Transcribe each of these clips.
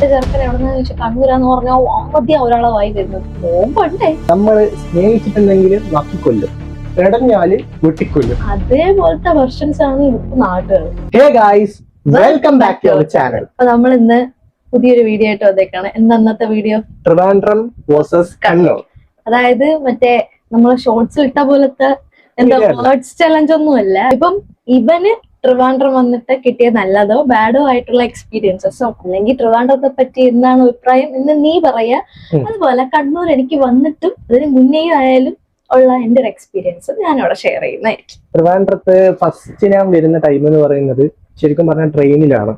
ചെറുക്കൻ എവിടെന്ന് ചോദിച്ചാൽ കണ്ണൂരാന്ന് പറഞ്ഞാൽ ആദ്യം ഒരാളെ വായി വരുന്നത് നോമ്പണ്ടേ. നമ്മള് സ്നേഹിച്ചിട്ടുണ്ടെങ്കിൽ നക്കിക്കൊല്ലും, ഇടഞ്ഞാല് വെട്ടിക്കൊല്ലും. അതേപോലത്തെ വെർഷൻസ് ആണ് ഇപ്പൊ നാട്ടുകൾ. Hey guys, welcome back to our channel. അപ്പൊ നമ്മൾ ഇന്ന് പുതിയൊരു വീഡിയോ ആയിട്ട് വന്നേക്കാണ്. അന്നത്തെ വീഡിയോ ട്രിവാൻഡ്രം വേഴ്സസ് കണ്ണൂർ. അതായത് മറ്റേ നമ്മള് ഷോർട്സിൽ ഇട്ട പോലത്തെ എന്താ വേർഡ്സ് ചലഞ്ച് ഒന്നുമല്ല. ഇപ്പം ഇവന് ട്രിവാൻഡ്രം വന്നിട്ട് കിട്ടിയ നല്ലതോ ബാഡോ ആയിട്ടുള്ള എക്സ്പീരിയൻസസോ അല്ലെങ്കിൽ ട്രിവാൻഡ്രത്തെ പറ്റി എന്താണ് അഭിപ്രായം എന്ന് നീ പറയാ. അതുപോലെ കണ്ണൂർ എനിക്ക് വന്നിട്ടും അതിന് മുന്നേ ആയാലും ഉള്ള എന്റെ ഒരു എക്സ്പീരിയൻസ് ഞാൻ അവിടെ ഷെയർ ചെയ്യുന്നതായിരിക്കും. ട്രിവാൻഡ്രത്ത് ഫസ്റ്റ് ഞാൻ വരുന്ന ടൈം എന്ന് പറയുന്നത് ശരിക്കും പറഞ്ഞാൽ ട്രെയിനിലാണ്.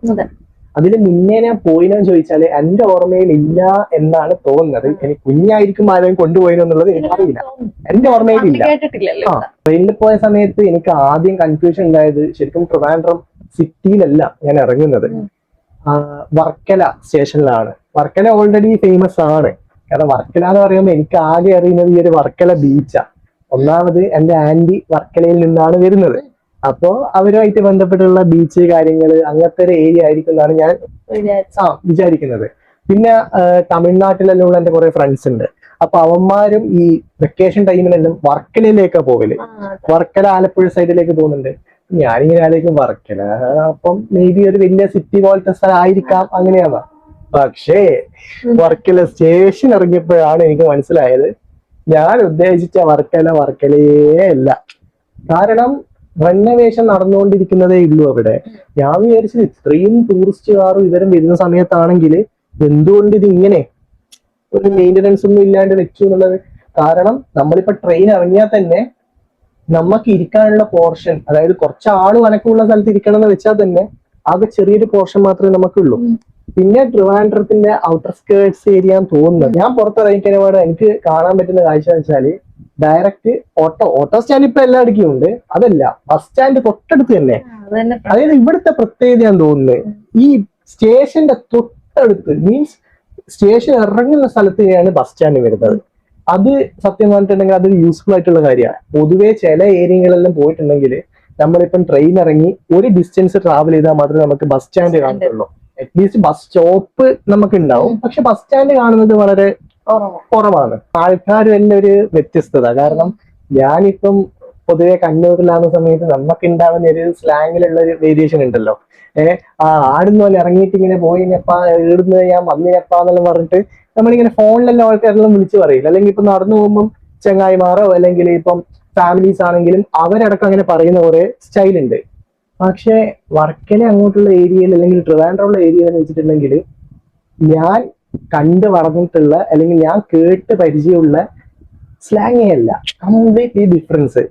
അതിന് മുന്നേ ഞാൻ പോയിനെന്ന് ചോദിച്ചാല് എന്റെ ഓർമ്മയിൽ ഇല്ല എന്നാണ് തോന്നുന്നത്. എനിക്ക് കുഞ്ഞായിരിക്കും ആരെയും കൊണ്ടുപോയിന്നുള്ളത് എനിക്കറിയില്ല, എന്റെ ഓർമ്മയിൽ ഇല്ല. ട്രെയിനിൽ പോയ സമയത്ത് എനിക്ക് ആദ്യം കൺഫ്യൂഷൻ ഉണ്ടായത് ശരിക്കും ട്രിവാൻഡ്രം സിറ്റിയിലല്ല ഞാൻ ഇറങ്ങുന്നത്, വർക്കല സ്റ്റേഷനിലാണ്. വർക്കല ഓൾറെഡി ഫേമസ് ആണ്. കാരണം വർക്കല എന്ന് പറയുമ്പോൾ എനിക്ക് ആകെ അറിയുന്നത് ഈ ഒരു വർക്കല ബീച്ചാ. ഒന്നാമത് എന്റെ ആന്റി വർക്കലയിൽ നിന്നാണ് വരുന്നത്. അപ്പോ അവരുമായിട്ട് ബന്ധപ്പെട്ടുള്ള ബീച്ച് കാര്യങ്ങള് അങ്ങനത്തെ ഒരു ഏരിയ ആയിരിക്കും എന്നാണ് ഞാൻ വിചാരിക്കുന്നത്. പിന്നെ തമിഴ്നാട്ടിലെല്ലാം എന്റെ കുറെ ഫ്രണ്ട്സ് ഉണ്ട്. അപ്പൊ അവന്മാരും ഈ വെക്കേഷൻ ടൈമിലെല്ലാം വർക്കലയിലേക്കാ പോകല്. വർക്കല ആലപ്പുഴ സൈഡിലേക്ക് പോകുന്നുണ്ട്. ഞാനിങ്ങനെ ആലോചിക്കും വർക്കല അപ്പം മേ ബി ഒരു വലിയ സിറ്റി പോലത്തെ സ്ഥലം ആയിരിക്കാം, അങ്ങനെയാവാം. പക്ഷേ വർക്കല സ്റ്റേഷൻ ഇറങ്ങിയപ്പോഴാണ് എനിക്ക് മനസ്സിലായത് ഞാൻ ഉദ്ദേശിച്ച വർക്കലയേ അല്ല. കാരണം റെനോവേഷൻ നടന്നുകൊണ്ടിരിക്കുന്നതേ ഉള്ളൂ അവിടെ. ഞാൻ വിചാരിച്ചത് ഇത്രയും ടൂറിസ്റ്റുകാരും ഇവരും വരുന്ന സമയത്താണെങ്കിൽ എന്തുകൊണ്ട് ഇത് ഇങ്ങനെ ഒരു മെയിൻ്റനൻസ് ഒന്നും ഇല്ലാണ്ട് വെച്ചു എന്നുള്ളത്. കാരണം നമ്മളിപ്പോ ട്രെയിൻ ഇറങ്ങിയാൽ തന്നെ നമുക്ക് ഇരിക്കാനുള്ള പോർഷൻ, അതായത് കുറച്ച് ആള് വനക്കുള്ള സ്ഥലത്ത് ഇരിക്കണം എന്ന് വെച്ചാൽ തന്നെ ആകെ ചെറിയൊരു പോർഷൻ മാത്രമേ നമുക്കുള്ളൂ. പിന്നെ ട്രിവാൻഡ്രത്തിന്റെ ഔട്ടർ സ്കേർട്സ് ഏരിയ തോന്നുന്നത്. ഞാൻ പുറത്തിറങ്ങിക്കഴിഞ്ഞാൽ എനിക്ക് കാണാൻ പറ്റുന്ന കാഴ്ച എന്ന് വെച്ചാല് ഡയറക്റ്റ് ഓട്ടോ സ്റ്റാൻഡ് ഇപ്പൊ എല്ലായിടക്കും ഉണ്ട്, അതല്ല ബസ് സ്റ്റാൻഡ് തൊട്ടടുത്ത് തന്നെ. അതായത് ഇവിടുത്തെ പ്രത്യേകത ഞാൻ തോന്നുന്നത് ഈ സ്റ്റേഷന്റെ തൊട്ടടുത്ത്, മീൻസ് സ്റ്റേഷൻ ഇറങ്ങുന്ന സ്ഥലത്ത് തന്നെയാണ് ബസ് സ്റ്റാൻഡ് വരുന്നത്. അത് സത്യം പറഞ്ഞിട്ടുണ്ടെങ്കിൽ അതൊരു യൂസ്ഫുൾ ആയിട്ടുള്ള കാര്യമാണ്. പൊതുവെ ചില ഏരിയകളെല്ലാം പോയിട്ടുണ്ടെങ്കിൽ നമ്മളിപ്പം ട്രെയിൻ ഇറങ്ങി ഒരു ഡിസ്റ്റൻസ് ട്രാവൽ ചെയ്താൽ മാത്രമേ നമുക്ക് ബസ് സ്റ്റാൻഡ് കാണത്തുള്ളൂ. അറ്റ്ലീസ്റ്റ് ബസ് സ്റ്റോപ്പ് നമുക്ക് ഉണ്ടാവും, പക്ഷെ ബസ് സ്റ്റാൻഡ് കാണുന്നത് വളരെ കുറവാണ്. ആൾക്കാരും എല്ലാം ഒരു വ്യത്യസ്തത. കാരണം ഞാനിപ്പം പൊതുവെ കണ്ണൂരിലാകുന്ന സമയത്ത് നമുക്ക് ഉണ്ടാവുന്ന ഒരു സ്ലാങ്ങിലുള്ള ഒരു വേരിയേഷൻ ഉണ്ടല്ലോ. ആടുന്ന പോലെ ഇറങ്ങിയിട്ട് ഇങ്ങനെ പോയിനപ്പാ ഈടുന്ന് ഞാൻ വന്നിനപ്പാ എന്നെല്ലാം പറഞ്ഞിട്ട് നമ്മളിങ്ങനെ ഫോണിലെല്ലാം ആൾക്കാരെല്ലാം വിളിച്ചു പറയില്ല. അല്ലെങ്കിൽ ഇപ്പൊ നടന്നു പോകുമ്പം ചങ്ങായിമാരോ അല്ലെങ്കിൽ ഇപ്പം ഫാമിലീസ് ആണെങ്കിലും അവരടക്കം അങ്ങനെ പറയുന്ന കുറെ സ്റ്റൈലുണ്ട്. പക്ഷെ വർക്കല അങ്ങോട്ടുള്ള ഏരിയയിൽ അല്ലെങ്കിൽ ട്രിവാൻഡ്രമുള്ള ഏരിയയിൽ എന്ന് വെച്ചിട്ടുണ്ടെങ്കിൽ ഞാൻ കണ്ട് വളർന്നിട്ടുള്ള അല്ലെങ്കിൽ ഞാൻ കേട്ട് പരിചയമുള്ള സ്ലാങ്ങേ അല്ല, കംപ്ലീറ്റ്ലി ഡിഫറൻസ്.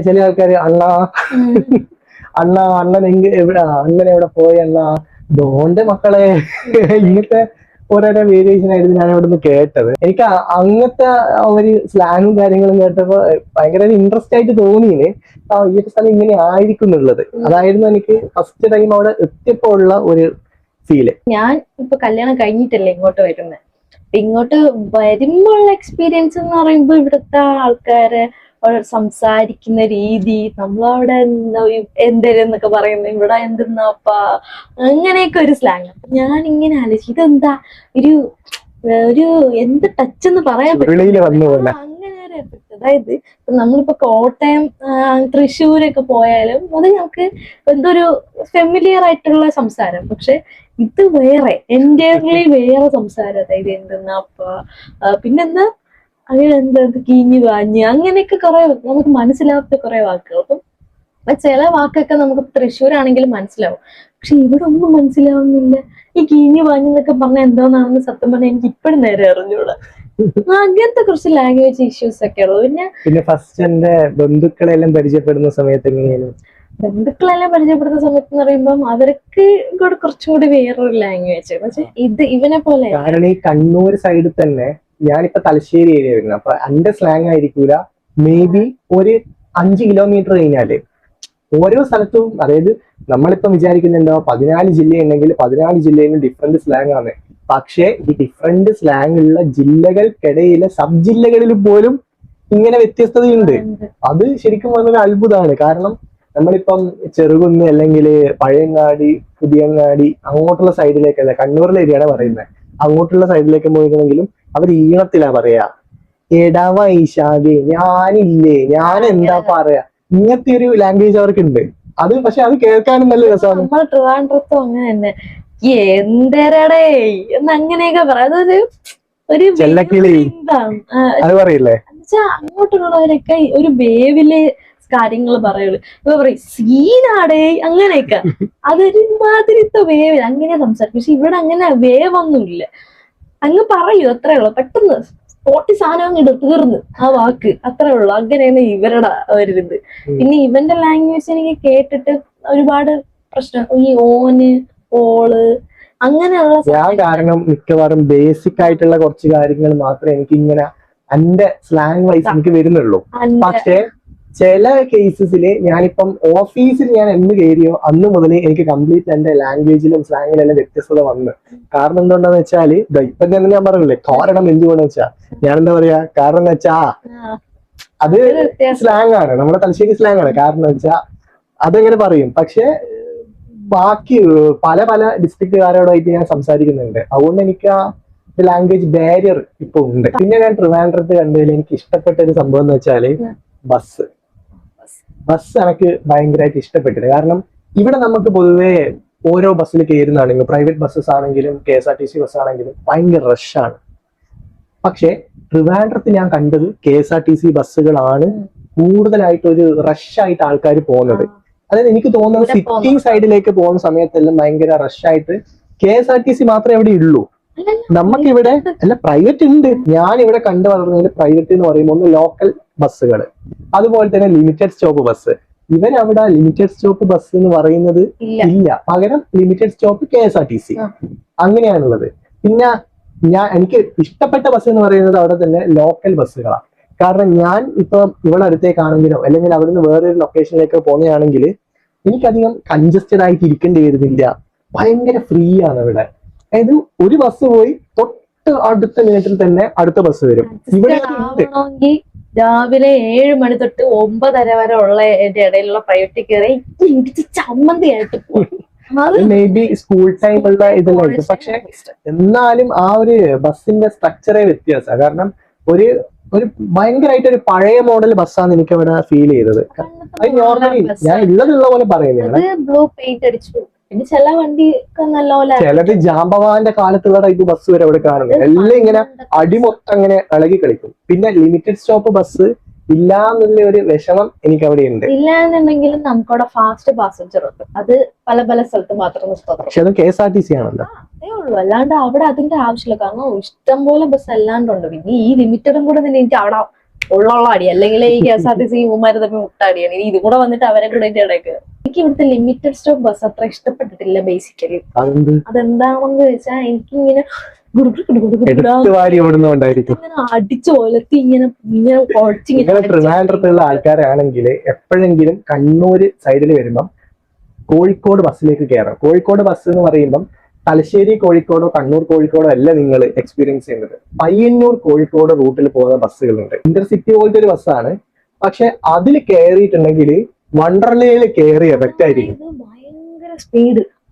ചില ആൾക്കാർ അണ്ണൻ എവിടെ പോയ ദോണ്ട് മക്കളെ ഇങ്ങനത്തെ ഓരോരോ വേരിയേഷൻ ആയിരുന്നു ഞാൻ ഇവിടെ നിന്ന് കേട്ടത്. എനിക്ക് അങ്ങനത്തെ ഒരു സ്ലാങ്ങും കാര്യങ്ങളും കേട്ടപ്പോ ഭയങ്കര ഇൻട്രസ്റ്റ് ആയിട്ട് തോന്നിയിന്. ഈ ഒരു സ്ഥലം ഇങ്ങനെ ആയിരിക്കും എന്നുള്ളത്. അതായിരുന്നു എനിക്ക് ഫസ്റ്റ് ടൈം അവിടെ എത്തിയപ്പോ ഉള്ള ഒരു ഫീല്. ഞാൻ ഇപ്പൊ കല്യാണം കഴിഞ്ഞിട്ടല്ലേ ഇങ്ങോട്ട് വരുന്നത്. ഇങ്ങോട്ട് വരുമ്പോഴുള്ള എക്സ്പീരിയൻസ് എന്ന് പറയുമ്പോ ഇവിടുത്തെ ആൾക്കാര് സംസാരിക്കുന്ന രീതി, നമ്മളവിടെ എന്തരെന്നൊക്കെ പറയുന്നത്, ഇവിടെ എന്തെന്നാപ്പാ, അങ്ങനെയൊക്കെ ഒരു സ്ലാങ്. അപ്പൊ ഞാൻ ഇങ്ങനെ ആലോചിച്ചു ഇതെന്താ ഒരു ഒരു എന്ത് ടച്ച് എന്ന് പറയാൻ പറ്റില്ല, അങ്ങനെ ഒരു എഫക്ട്. അതായത് നമ്മളിപ്പോ കോട്ടയം തൃശ്ശൂരൊക്കെ പോയാലും അത് നമുക്ക് എന്തൊരു ഫെമിലിയർ ആയിട്ടുള്ള സംസാരം. പക്ഷെ ഇത് വേറെ, എൻ്റെർലി വേറെ സംസാരം. അതായത് എന്തെന്നാപ്പാ, പിന്നെന്താ അങ്ങനെ എന്താ കീഞ്ഞു കാഞ്ഞ്, അങ്ങനെയൊക്കെ കുറെ നമുക്ക് മനസ്സിലാവാത്ത കുറെ വാക്കുകൾ. അപ്പം ചില വാക്കൊക്കെ നമുക്ക് തൃശ്ശൂരാണെങ്കിലും മനസ്സിലാവും, പക്ഷെ ഇവിടെ ഒന്നും മനസ്സിലാവുന്നില്ല. ഈ കീഞ്ഞു വാഞ്ഞെന്നൊക്കെ പറഞ്ഞാൽ എന്തോന്നാണെന്ന് സത്യം പറഞ്ഞാൽ എനിക്ക് ഇപ്പോഴും നേരെ അറിഞ്ഞൂടാ. അങ്ങനത്തെ കുറച്ച് ലാംഗ്വേജ് ഇഷ്യൂസ് ഒക്കെ ഉള്ളു. പിന്നെ ഫസ്റ്റ് എന്റെ ബന്ധുക്കളെല്ലാം പരിചയപ്പെടുന്ന സമയത്ത് എങ്ങനെയാണ്? ബന്ധുക്കളെല്ലാം പരിചയപ്പെടുന്ന സമയത്ത് എന്ന് പറയുമ്പോൾ അവർക്ക് കൂടെ കുറച്ചും കൂടി വേറൊരു ലാംഗ്വേജ്. പക്ഷെ ഇത് ഇവനെ പോലെ, കാരണം ഈ കണ്ണൂർ സൈഡിൽ തന്നെ ഞാനിപ്പോ തലശ്ശേരി ഏരിയ വരുന്നത്. അപ്പൊ എന്റെ സ്ലാങ് ആയിരിക്കൂല മേ ബി ഒരു 5 കിലോമീറ്റർ കഴിഞ്ഞാല് ഓരോ സ്ഥലത്തും. അതായത് നമ്മളിപ്പം വിചാരിക്കുന്നുണ്ടോ 14 ജില്ലയുണ്ടെങ്കിൽ 14 ജില്ലയിലും ഡിഫറെന്റ് സ്ലാങ് ആണ്. പക്ഷേ ഈ ഡിഫറെന്റ് സ്ലാങ് ഉള്ള ജില്ലകൾക്കിടയിലെ സബ് ജില്ലകളിൽ പോലും ഇങ്ങനെ വ്യത്യസ്തതയുണ്ട്. അത് ശരിക്കും പറഞ്ഞൊരു അത്ഭുതമാണ്. കാരണം നമ്മളിപ്പം ചെറുകുന്ന് അല്ലെങ്കിൽ പഴയങ്ങാടി പുതിയങ്ങാടി അങ്ങോട്ടുള്ള സൈഡിലേക്കല്ല, കണ്ണൂരിലെ ഏരിയയാണ് പറയുന്നത്, അങ്ങോട്ടുള്ള സൈഡിലേക്ക് പോയിരുന്നെങ്കിലും അവർ ഈണത്തിലാ പറയാ. എടാ വൈശാഖേ ഞാനില്ലേ, ഞാൻ എന്താ പറയാ, ഇങ്ങനത്തെ ഒരു ലാംഗ്വേജ് അവർക്കുണ്ട്. അത് പക്ഷെ അത് കേൾക്കാനും നല്ല രസമാണ്. നമ്മൾ ട്രിവാൻഡ്രത്തും അങ്ങനെ തന്നെ എന്തരടേ എന്ന് അങ്ങനെയൊക്കെ പറയാം. അതൊരു ഒരു ചെല്ലക്കിളി അത് പറയില്ലേ, അങ്ങോട്ടുള്ളവരൊക്കെ ഒരു വേവില് കാര്യങ്ങൾ പറയുള്ളൂ. ഇപ്പൊ പറയും സീനാടേ അങ്ങനെയൊക്കെ, അതൊരു മാതിരിത്തെ വേവ് അങ്ങനെ സംസാരിക്കും. പക്ഷെ ഇവിടെ അങ്ങനെ വേവൊന്നുമില്ല, അങ്ങ് പറയൂ അത്രേ ഉള്ളൂ, പെട്ടെന്ന് സ്പോട്ടി സാധനം അങ്ങ് തീർന്ന് ആ വാക്ക് അത്രേ ഉള്ളൂ. അങ്ങനെയാണ് ഇവരുടെ ഒരിത്. പിന്നെ ഇവന്റെ ലാംഗ്വേജ് എനിക്ക് കേട്ടിട്ട് ഒരുപാട് പ്രശ്നം, ഈ ഓന് ഓള് അങ്ങനെയുള്ള ഞാൻ കാരണം മിക്കവാറും ബേസിക് ആയിട്ടുള്ള കുറച്ച് കാര്യങ്ങൾ മാത്രമേ എനിക്ക് ഇങ്ങനെ എന്റെ സ്ലാങ് വൈസ് എനിക്ക് വരുന്നുള്ളൂ. പക്ഷെ ചില കേസസില് ഞാനിപ്പം ഓഫീസിൽ ഞാൻ എന്ന് കയറിയോ അന്ന് മുതൽ എനിക്ക് കംപ്ലീറ്റ് എന്റെ ലാംഗ്വേജിലും സ്ലാങ്ങിലും എല്ലാം വ്യത്യസ്തത വന്ന്. കാരണം എന്തുകൊണ്ടാന്ന് വെച്ചാല് ഇപ്പൊ ഞാൻ പറഞ്ഞില്ലേ കാരണം എന്തുകൊണ്ടെന്ന് വെച്ചാ ഞാൻ എന്താ പറയാ, കാരണം എന്ന് വെച്ചാ അത് സ്ലാങ് ആണ്, നമ്മുടെ തലശ്ശേരി സ്ലാങ് ആണ്. കാരണം എന്ന് വെച്ചാ അതെങ്ങനെ പറയും. പക്ഷെ ബാക്കി പല പല ഡിസ്ട്രിക്റ്റുകാരോടായിട്ട് ഞാൻ സംസാരിക്കുന്നുണ്ട്, അതുകൊണ്ട് എനിക്ക് ആ ലാംഗ്വേജ് ബാരിയർ ഇപ്പൊ ഉണ്ട്. പിന്നെ ഞാൻ ട്രിവാൻഡ്രത്ത് കണ്ടതിൽ എനിക്ക് ഇഷ്ടപ്പെട്ട ഒരു സംഭവം എന്ന് വെച്ചാല് ബസ് എനിക്ക് ഭയങ്കരമായിട്ട് ഇഷ്ടപ്പെട്ടിട്ട്. കാരണം ഇവിടെ നമുക്ക് പൊതുവേ ഓരോ ബസ്സിൽ കയറുന്നതാണെങ്കിലും പ്രൈവറ്റ് ബസ്സസ് ആണെങ്കിലും KSRTC ബസ് ആണെങ്കിലും ഭയങ്കര റഷാണ്. പക്ഷെ ട്രിവാൻഡ്രത്ത് ഞാൻ കണ്ടത് KSRTC ബസ്സുകളാണ് കൂടുതലായിട്ട് ഒരു റഷായിട്ട് ആൾക്കാർ പോകുന്നത്. അതായത് എനിക്ക് തോന്നുന്നത് സിറ്റി സൈഡിലേക്ക് പോകുന്ന സമയത്തെല്ലാം ഭയങ്കര റഷായിട്ട് KSRTC മാത്രമേ ഇവിടെ ഉള്ളൂ. നമുക്കിവിടെ അല്ല പ്രൈവറ്റ് ഉണ്ട്. ഞാൻ ഇവിടെ കണ്ടു വളർന്നതിൽ പ്രൈവറ്റ് എന്ന് പറയുമ്പോൾ ഒന്ന് ലോക്കൽ ബസ്സുകൾ, അതുപോലെ തന്നെ ലിമിറ്റഡ് സ്റ്റോപ്പ് ബസ്. ഇവരവിടെ ലിമിറ്റഡ് സ്റ്റോപ്പ് ബസ് എന്ന് പറയുന്നത് ഇല്ല, പകരം ലിമിറ്റഡ് സ്റ്റോപ്പ് KSRTC അങ്ങനെയാണുള്ളത്. പിന്നെ എനിക്ക് ഇഷ്ടപ്പെട്ട ബസ് എന്ന് പറയുന്നത് അവിടെ തന്നെ ലോക്കൽ ബസ്സുകളാണ്. കാരണം ഞാൻ ഇപ്പൊ ഇവിടെ അടുത്തേക്കാണെങ്കിലോ അല്ലെങ്കിൽ അവിടുന്ന് വേറൊരു ലൊക്കേഷനിലേക്ക് പോകുകയാണെങ്കിൽ എനിക്കധികം കൺജസ്റ്റഡ് ആയിട്ട് ഇരിക്കേണ്ടി വരുന്നില്ല, ഭയങ്കര ഫ്രീ ആണ് ഇവിടെ. അതായത് ഒരു ബസ് പോയി തൊട്ട് അടുത്ത മിനിറ്റിൽ തന്നെ അടുത്ത ബസ് വരും. ഇവിടെ രാവിലെ 7 മണി തൊട്ട് 9:30 വരെ ഉള്ള ഇടയിലുള്ള പ്രൈവറ്റ് കയറി ചമ്മന്തിയായിട്ട് മേ ബി സ്കൂൾ ടൈം ഉള്ള ഇതെല്ലാം. പക്ഷെ എന്നാലും ആ ഒരു ബസ്സിന്റെ സ്ട്രക്ചറേ വ്യത്യാസമാണ്. കാരണം ഒരു ഭയങ്കരമായിട്ട് ഒരു പഴയ മോഡൽ ബസ്സാണ് എനിക്ക് അവിടെ ഫീൽ ചെയ്തത്. അത് നോർമലി ഞാൻ ഉള്ളതുള്ള പോലെ പറയുന്നതാണ്. ബ്ലൂ പെയിന്റ് അടിച്ചു. പിന്നെ ചില വണ്ടി ചിലത് ജാമ്പവാന്റെ കാലത്തുള്ള ടൈപ്പ് ബസ് വരെ അവിടെ കാണുന്നത് എല്ലാം ഇങ്ങനെ അടിമൊത്തം അങ്ങനെ ഇളകി കളിക്കും. പിന്നെ ലിമിറ്റഡ് സ്റ്റോപ്പ് ബസ് ഇല്ല എന്നുള്ള ഒരു വിഷമം എനിക്ക് അവിടെ ഉണ്ട്. ഇല്ല എന്നുണ്ടെങ്കിലും നമുക്കവിടെ ഫാസ്റ്റ് പാസഞ്ചർ ഉണ്ട്, അത് പല പല സ്ഥലത്ത് മാത്രം നിർത്തുന്നത്. പക്ഷെ അത് KSRTC ആണല്ലോ, അതേ ഉള്ളൂ. അല്ലാണ്ട് അവിടെ അതിന്റെ ആവശ്യമില്ല. കാരണം ഇഷ്ടം പോലെ ബസ് അല്ലാണ്ടുണ്ട്. പിന്നെ ഈ ലിമിറ്റഡും കൂടെ തന്നെ എനിക്ക് അവിടെ ഉള്ള അടി, അല്ലെങ്കിൽ ഈ KSRTC ഉമ്മാര് തമ്മിൽ മുട്ടാടിയാണ്. ഇനി ഇതും കൂടെ വന്നിട്ട് അവരെ കൂടെ ഇടയ്ക്ക് എനിക്ക് ഇവിടുത്തെ ലിമിറ്റഡ് സ്റ്റോപ്പ് ബസ് അത്ര ഇഷ്ടപ്പെട്ടിട്ടില്ല ബേസിക്കലി. അതെന്താണെന്ന് വെച്ചാൽ എനിക്കിങ്ങനെ അടിച്ചു ഒലത്തി ഇങ്ങനെ ട്രിവാൻഡ്രത്തുള്ള ആൾക്കാരാണെങ്കിൽ എപ്പോഴെങ്കിലും കണ്ണൂര് സൈഡിൽ വരുമ്പം കോഴിക്കോട് ബസ്സിലേക്ക് കയറാം. കോഴിക്കോട് ബസ് എന്ന് പറയുമ്പം തലശ്ശേരി കോഴിക്കോടോ കണ്ണൂർ കോഴിക്കോടോ അല്ല നിങ്ങൾ എക്സ്പീരിയൻസ് ചെയ്യുന്നത്. പയ്യന്നൂർ കോഴിക്കോട് റൂട്ടിൽ പോകുന്ന ബസ്സുകളുണ്ട്. ഇന്റർസിറ്റി പോലത്തെ ഒരു ബസ്സാണ്. പക്ഷെ അതിൽ കയറിയിട്ടുണ്ടെങ്കിൽ വണ്ടർലയിൽ കയറി എഫക്റ്റ് ആയിരിക്കും.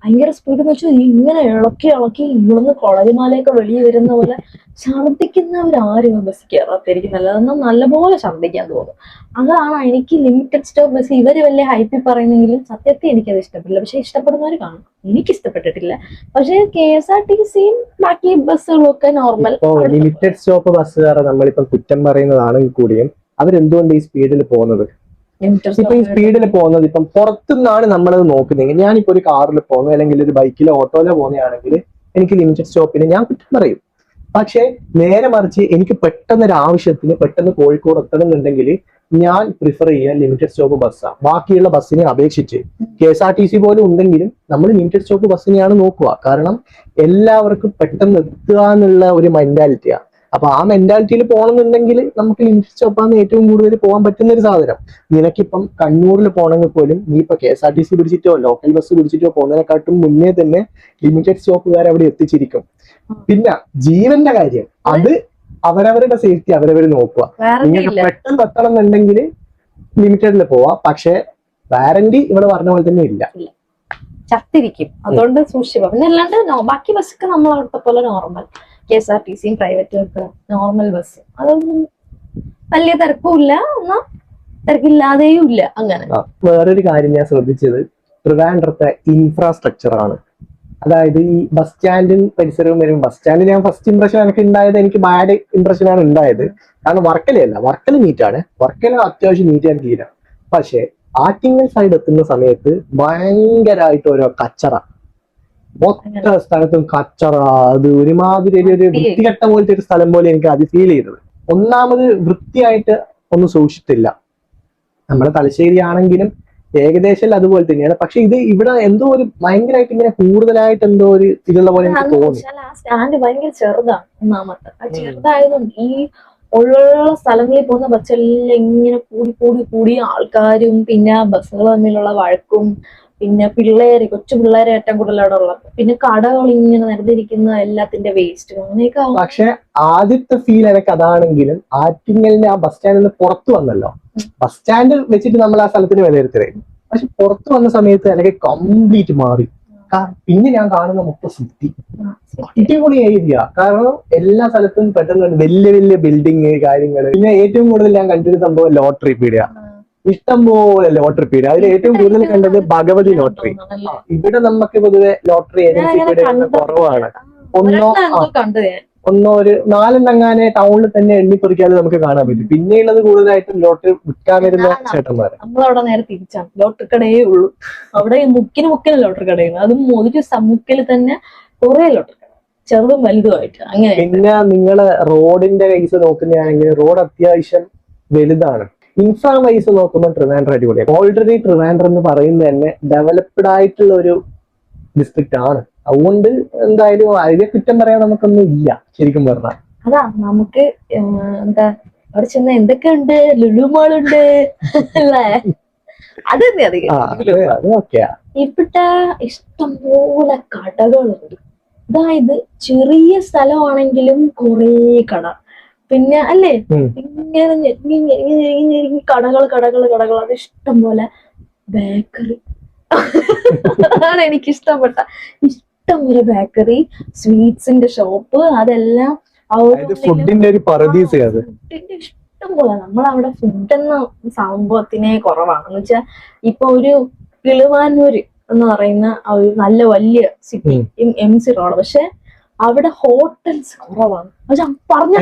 ഭയങ്കര സ്പീഡ് എന്ന് വെച്ചാൽ ഇങ്ങനെ ഇളക്കി ഇവിടുന്ന് കൊളരിമാലയൊക്കെ വെളിയിൽ വരുന്ന പോലെ ഛർദ്ദിക്കുന്നവരാരും ബസ് കയറാത്തിരിക്കും. എന്നാൽ നല്ലപോലെ ഛർദ്ദിക്കാൻ തോന്നും. അതാണ് എനിക്ക് ലിമിറ്റഡ് സ്റ്റോപ്പ് ബസ് ഇവര് വലിയ ഹൈപ്പിൽ പറയുന്നെങ്കിലും സത്യത്തിൽ എനിക്കത് ഇഷ്ടപ്പെട്ടില്ല. പക്ഷെ ഇഷ്ടപ്പെടുന്നവർ കാണും, എനിക്ക് ഇഷ്ടപ്പെട്ടിട്ടില്ല. പക്ഷെ KSRTCയും ബാക്കി ബസ്സുകളൊക്കെ നോർമൽ. ലിമിറ്റഡ് സ്റ്റോപ്പ് ബസ്സുകാരെ നമ്മളിപ്പം കുറ്റം പറയുന്നതാണെങ്കിൽ കൂടിയും അവരെന്തുകൊണ്ട് ഈ സ്പീഡിൽ പോകുന്നത്? ഇപ്പൊ ഈ സ്പീഡിൽ പോകുന്നത് ഇപ്പം പുറത്തുനിന്നാണ് നമ്മളത് നോക്കുന്നെങ്കിൽ, ഞാനിപ്പോ ഒരു കാറിൽ പോകുന്നു അല്ലെങ്കിൽ ഒരു ബൈക്കിലോ ഓട്ടോയിലോ പോകുന്നതാണെങ്കിൽ എനിക്ക് ലിമിറ്റഡ് സ്റ്റോപ്പിന് ഞാൻ കുറ്റം പറയും. പക്ഷെ നേരെ മറിച്ച് എനിക്ക് പെട്ടെന്നൊരു ആവശ്യത്തിന് പെട്ടെന്ന് കോഴിക്കോട് എത്തണമെന്നുണ്ടെങ്കിൽ ഞാൻ പ്രിഫർ ചെയ്യാൻ ലിമിറ്റഡ് സ്റ്റോപ്പ് ബസ്സാണ് ബാക്കിയുള്ള ബസ്സിനെ അപേക്ഷിച്ച്. KSRTC പോലും ഉണ്ടെങ്കിലും നമ്മൾ ലിമിറ്റഡ് സ്റ്റോപ്പ് ബസ്സിനെയാണ് നോക്കുക. കാരണം എല്ലാവർക്കും പെട്ടെന്ന് എത്തുക എന്നുള്ള ഒരു മെന്റാലിറ്റിയാണ്. അപ്പൊ ആ മെന്റാലിറ്റിയിൽ പോകണമെന്നുണ്ടെങ്കിൽ നമുക്ക് ലിമിറ്റഡ് സ്റ്റോപ്പാണ് ഏറ്റവും കൂടുതൽ പോകാൻ പറ്റുന്ന ഒരു സാധനം. നിനക്കിപ്പം കണ്ണൂരിൽ പോകണമെങ്കിൽ പോലും നീ ഇപ്പൊ KSRTC പിടിച്ചിട്ടോ ലോക്കൽ ബസ് പിടിച്ചിട്ടോ പോകുന്നതിനെക്കാട്ടും മുന്നേ തന്നെ ലിമിറ്റഡ് സ്റ്റോപ്പുകാർ അവിടെ എത്തിച്ചിരിക്കും. പിന്നെ ജീവന്റെ കാര്യം അത് അവരവരുടെ സേഫ്റ്റി അവരവർ നോക്കുക. നിങ്ങൾക്ക് പെട്ടെന്ന് എത്തണം എന്നുണ്ടെങ്കിൽ ലിമിറ്റഡിൽ പോവാം. പക്ഷെ വാറന്റി ഇവിടെ പറഞ്ഞ പോലെ തന്നെ ഇല്ല. ചത്തിരിക്കും, അതുകൊണ്ട് സൂക്ഷിക്കുക. പിന്നെ അല്ലാണ്ട് ബാക്കി ബസ്സൊക്കെ നമ്മൾ അവിടുത്തെ പോലെ നോർമൽ KSRTC പ്രൈവറ്റും ഒക്കെ നോർമൽ ബസ്, അതൊന്നും വലിയ തിരക്കുമില്ല, എന്നാ തിരക്കില്ലാതെയും ഇല്ല അങ്ങനെ. വേറൊരു കാര്യം ഞാൻ ശ്രദ്ധിച്ചത് ട്രിവാൻഡ്രത്തെ ഇൻഫ്രാസ്ട്രക്ചർ ആണ്. അതായത് ഈ ബസ് സ്റ്റാൻഡും പരിസരവും വരും. ബസ് സ്റ്റാൻഡ് ഞാൻ ഫസ്റ്റ് ഇംപ്രഷൻ എനിക്ക് ഉണ്ടായത്, എനിക്ക് ബാഡ് ഇംപ്രഷൻ ആണ് ഉണ്ടായത്. കാരണം വർക്കലയല്ല, വർക്കല നീറ്റാണ്, വർക്കല അത്യാവശ്യം നീറ്റ് ആൻഡ് ക്ലീൻ ആണ്. പക്ഷെ ആറ്റിങ്ങൽ സൈഡ് എത്തുന്ന സമയത്ത് ഭയങ്കരമായിട്ട് ഓരോ കച്ചറ, മൊത്ത സ്ഥലത്തും കച്ചറ. അത് ഒരുമാതിരി ഒരു വൃത്തികെട്ട പോലത്തെ ഒരു സ്ഥലം പോലെ എനിക്ക് അത് ഫീൽ ചെയ്തത്. ഒന്നാമത് വൃത്തിയായിട്ട് ഒന്നും സൂക്ഷിച്ചിട്ടില്ല. നമ്മുടെ തലശ്ശേരി ആണെങ്കിലും ഏകദേശം അതുപോലെ തന്നെയാണ്. പക്ഷെ ഇത് ഇവിടെ എന്തോ ഒരു ഭയങ്കരമായിട്ട് ഇങ്ങനെ കൂടുതലായിട്ട് എന്തോ ഒരു ഇതുള്ള പോലെ എനിക്ക് തോന്നി. ആ സ്റ്റാൻഡ് ഭയങ്കര ചെറുതാണ് ഒന്നാമത്തെ. ആ ചെറുതായതുകൊണ്ട് ഈ ഉള്ള സ്ഥലങ്ങളിൽ പോകുന്ന ബസ്സെല്ലാം ഇങ്ങനെ കൂടി കൂടി കൂടി ആൾക്കാരും പിന്നെ ബസ്സുകൾ തമ്മിലുള്ള വഴക്കും പിന്നെ കൊച്ചു പിള്ളേരെ ഏറ്റവും കൂടുതൽ അവിടെ ഉള്ളത്, പിന്നെ കടകൾ ഇങ്ങനെ നിരന്നിരിക്കുന്ന എല്ലാത്തിന്റെ വേസ്റ്റും അങ്ങനെയൊക്കെ. പക്ഷെ ആദ്യത്തെ ഫീൽ എനിക്ക് അതാണെങ്കിലും ആറ്റിങ്ങലിന്റെ ആ ബസ് സ്റ്റാൻഡിൽ നിന്ന് പുറത്തു വന്നല്ലോ, ബസ് സ്റ്റാൻഡ് വെച്ചിട്ട് നമ്മൾ ആ സ്ഥലത്തിന് വിലയിരുത്തലായിരുന്നു. പക്ഷെ പുറത്തു വന്ന സമയത്ത് എനിക്ക് കംപ്ലീറ്റ് മാറി. പിന്നെ ഞാൻ കാണുന്ന മൊത്തം സിറ്റി അടിപൊളി ഏരിയ. കാരണം എല്ലാ സ്ഥലത്തും പെട്ടെന്ന് വലിയ വലിയ ബിൽഡിങ് കാര്യങ്ങൾ. പിന്നെ ഏറ്റവും കൂടുതൽ ഞാൻ കണ്ടൊരു സംഭവം ലോട്ടറി പീഡിയ, ഇഷ്ടംപോലെ ലോട്ടറി പീഡിയ. അതിൽ ഏറ്റവും കൂടുതൽ കണ്ടത് ഭഗവതി ലോട്ടറി. ഇവിടെ നമുക്ക് പൊതുവെ ലോട്ടറി ഏജൻസി കുറവാണ്. ഒന്നോ ഒരു 4 ടൗണിൽ തന്നെ എണ്ണിപ്പെറിക്കാതെ നമുക്ക് കാണാൻ പറ്റും. പിന്നെയുള്ളത് കൂടുതലായിട്ടും ലോട്ടറി വിൽക്കാൻ വരുന്ന ചേട്ടന്മാര്. നമ്മളവിടെ നേരെ തിരിച്ചാണ്, ലോട്ടറി കടയേ ഉള്ളൂ. അവിടെ മുക്കിന് ലോട്ടറി കടയാണ്, അതും ഒരു മുക്കിൽ തന്നെ കുറെ ലോട്ടറി കട, ചെറുതും വലുതുമായിട്ട് അങ്ങനെ. പിന്നെ നിങ്ങള് റോഡിന്റെ കേസ് നോക്കുന്നതാണെങ്കിൽ റോഡ് അത്യാവശ്യം വലുതാണ്. ഇൻഫ്രാ വൈസ് നോക്കുമ്പോൾ ട്രിവാൻഡ്രം അടിപൊളിയാണ്. ഓൾറെഡി ട്രിവാൻഡ്രം എന്ന് പറയുന്നത് തന്നെ ഡെവലപ്ഡ് ആയിട്ടുള്ള ഒരു ഡിസ്ട്രിക്റ്റ് ആണ്. അതുകൊണ്ട് എന്തായാലും അതിനെ കുറ്റം പറയാൻ നമുക്കൊന്നും ഇല്ല ശരിക്കും പറഞ്ഞാൽ. അതാ നമുക്ക് എന്താ അവിടെ ചെന്ന എന്തൊക്കെ ഉണ്ട്, ലുലുമാളുണ്ട് അല്ലേ, അത് ഇവിടെ ഇഷ്ടംപോലെ കടകളുണ്ട്. അതായത് ചെറിയ സ്ഥലമാണെങ്കിലും കുറേ കട, പിന്നെ അല്ലേ ഇങ്ങനെ കടകൾ കടകൾ കടകൾ, അത് ഇഷ്ടം പോലെ ബേക്കറി അതാണ് എനിക്ക് ഇഷ്ടപ്പെട്ട. ഇഷ്ടംപോലെ ബേക്കറി, സ്വീറ്റ്സിന്റെ ഷോപ്പ്, അതെല്ലാം ഫുഡിന്റെ ഒരു പറുദീസ. ഫുഡിന്റെ ഇഷ്ടംപോലെ. നമ്മളവിടെ ഫുഡ് എന്ന സംഭവത്തിനെ കുറവാണ്. എന്ന് വെച്ചാൽ ഇപ്പൊ ഒരു കിളിമാനൂര് എന്ന് പറയുന്ന ഒരു നല്ല വലിയ സിറ്റി, MC റോഡ്, പക്ഷെ അവിടെ ഹോട്ടൽസ് കുറവാണ്. പക്ഷെ പറഞ്ഞ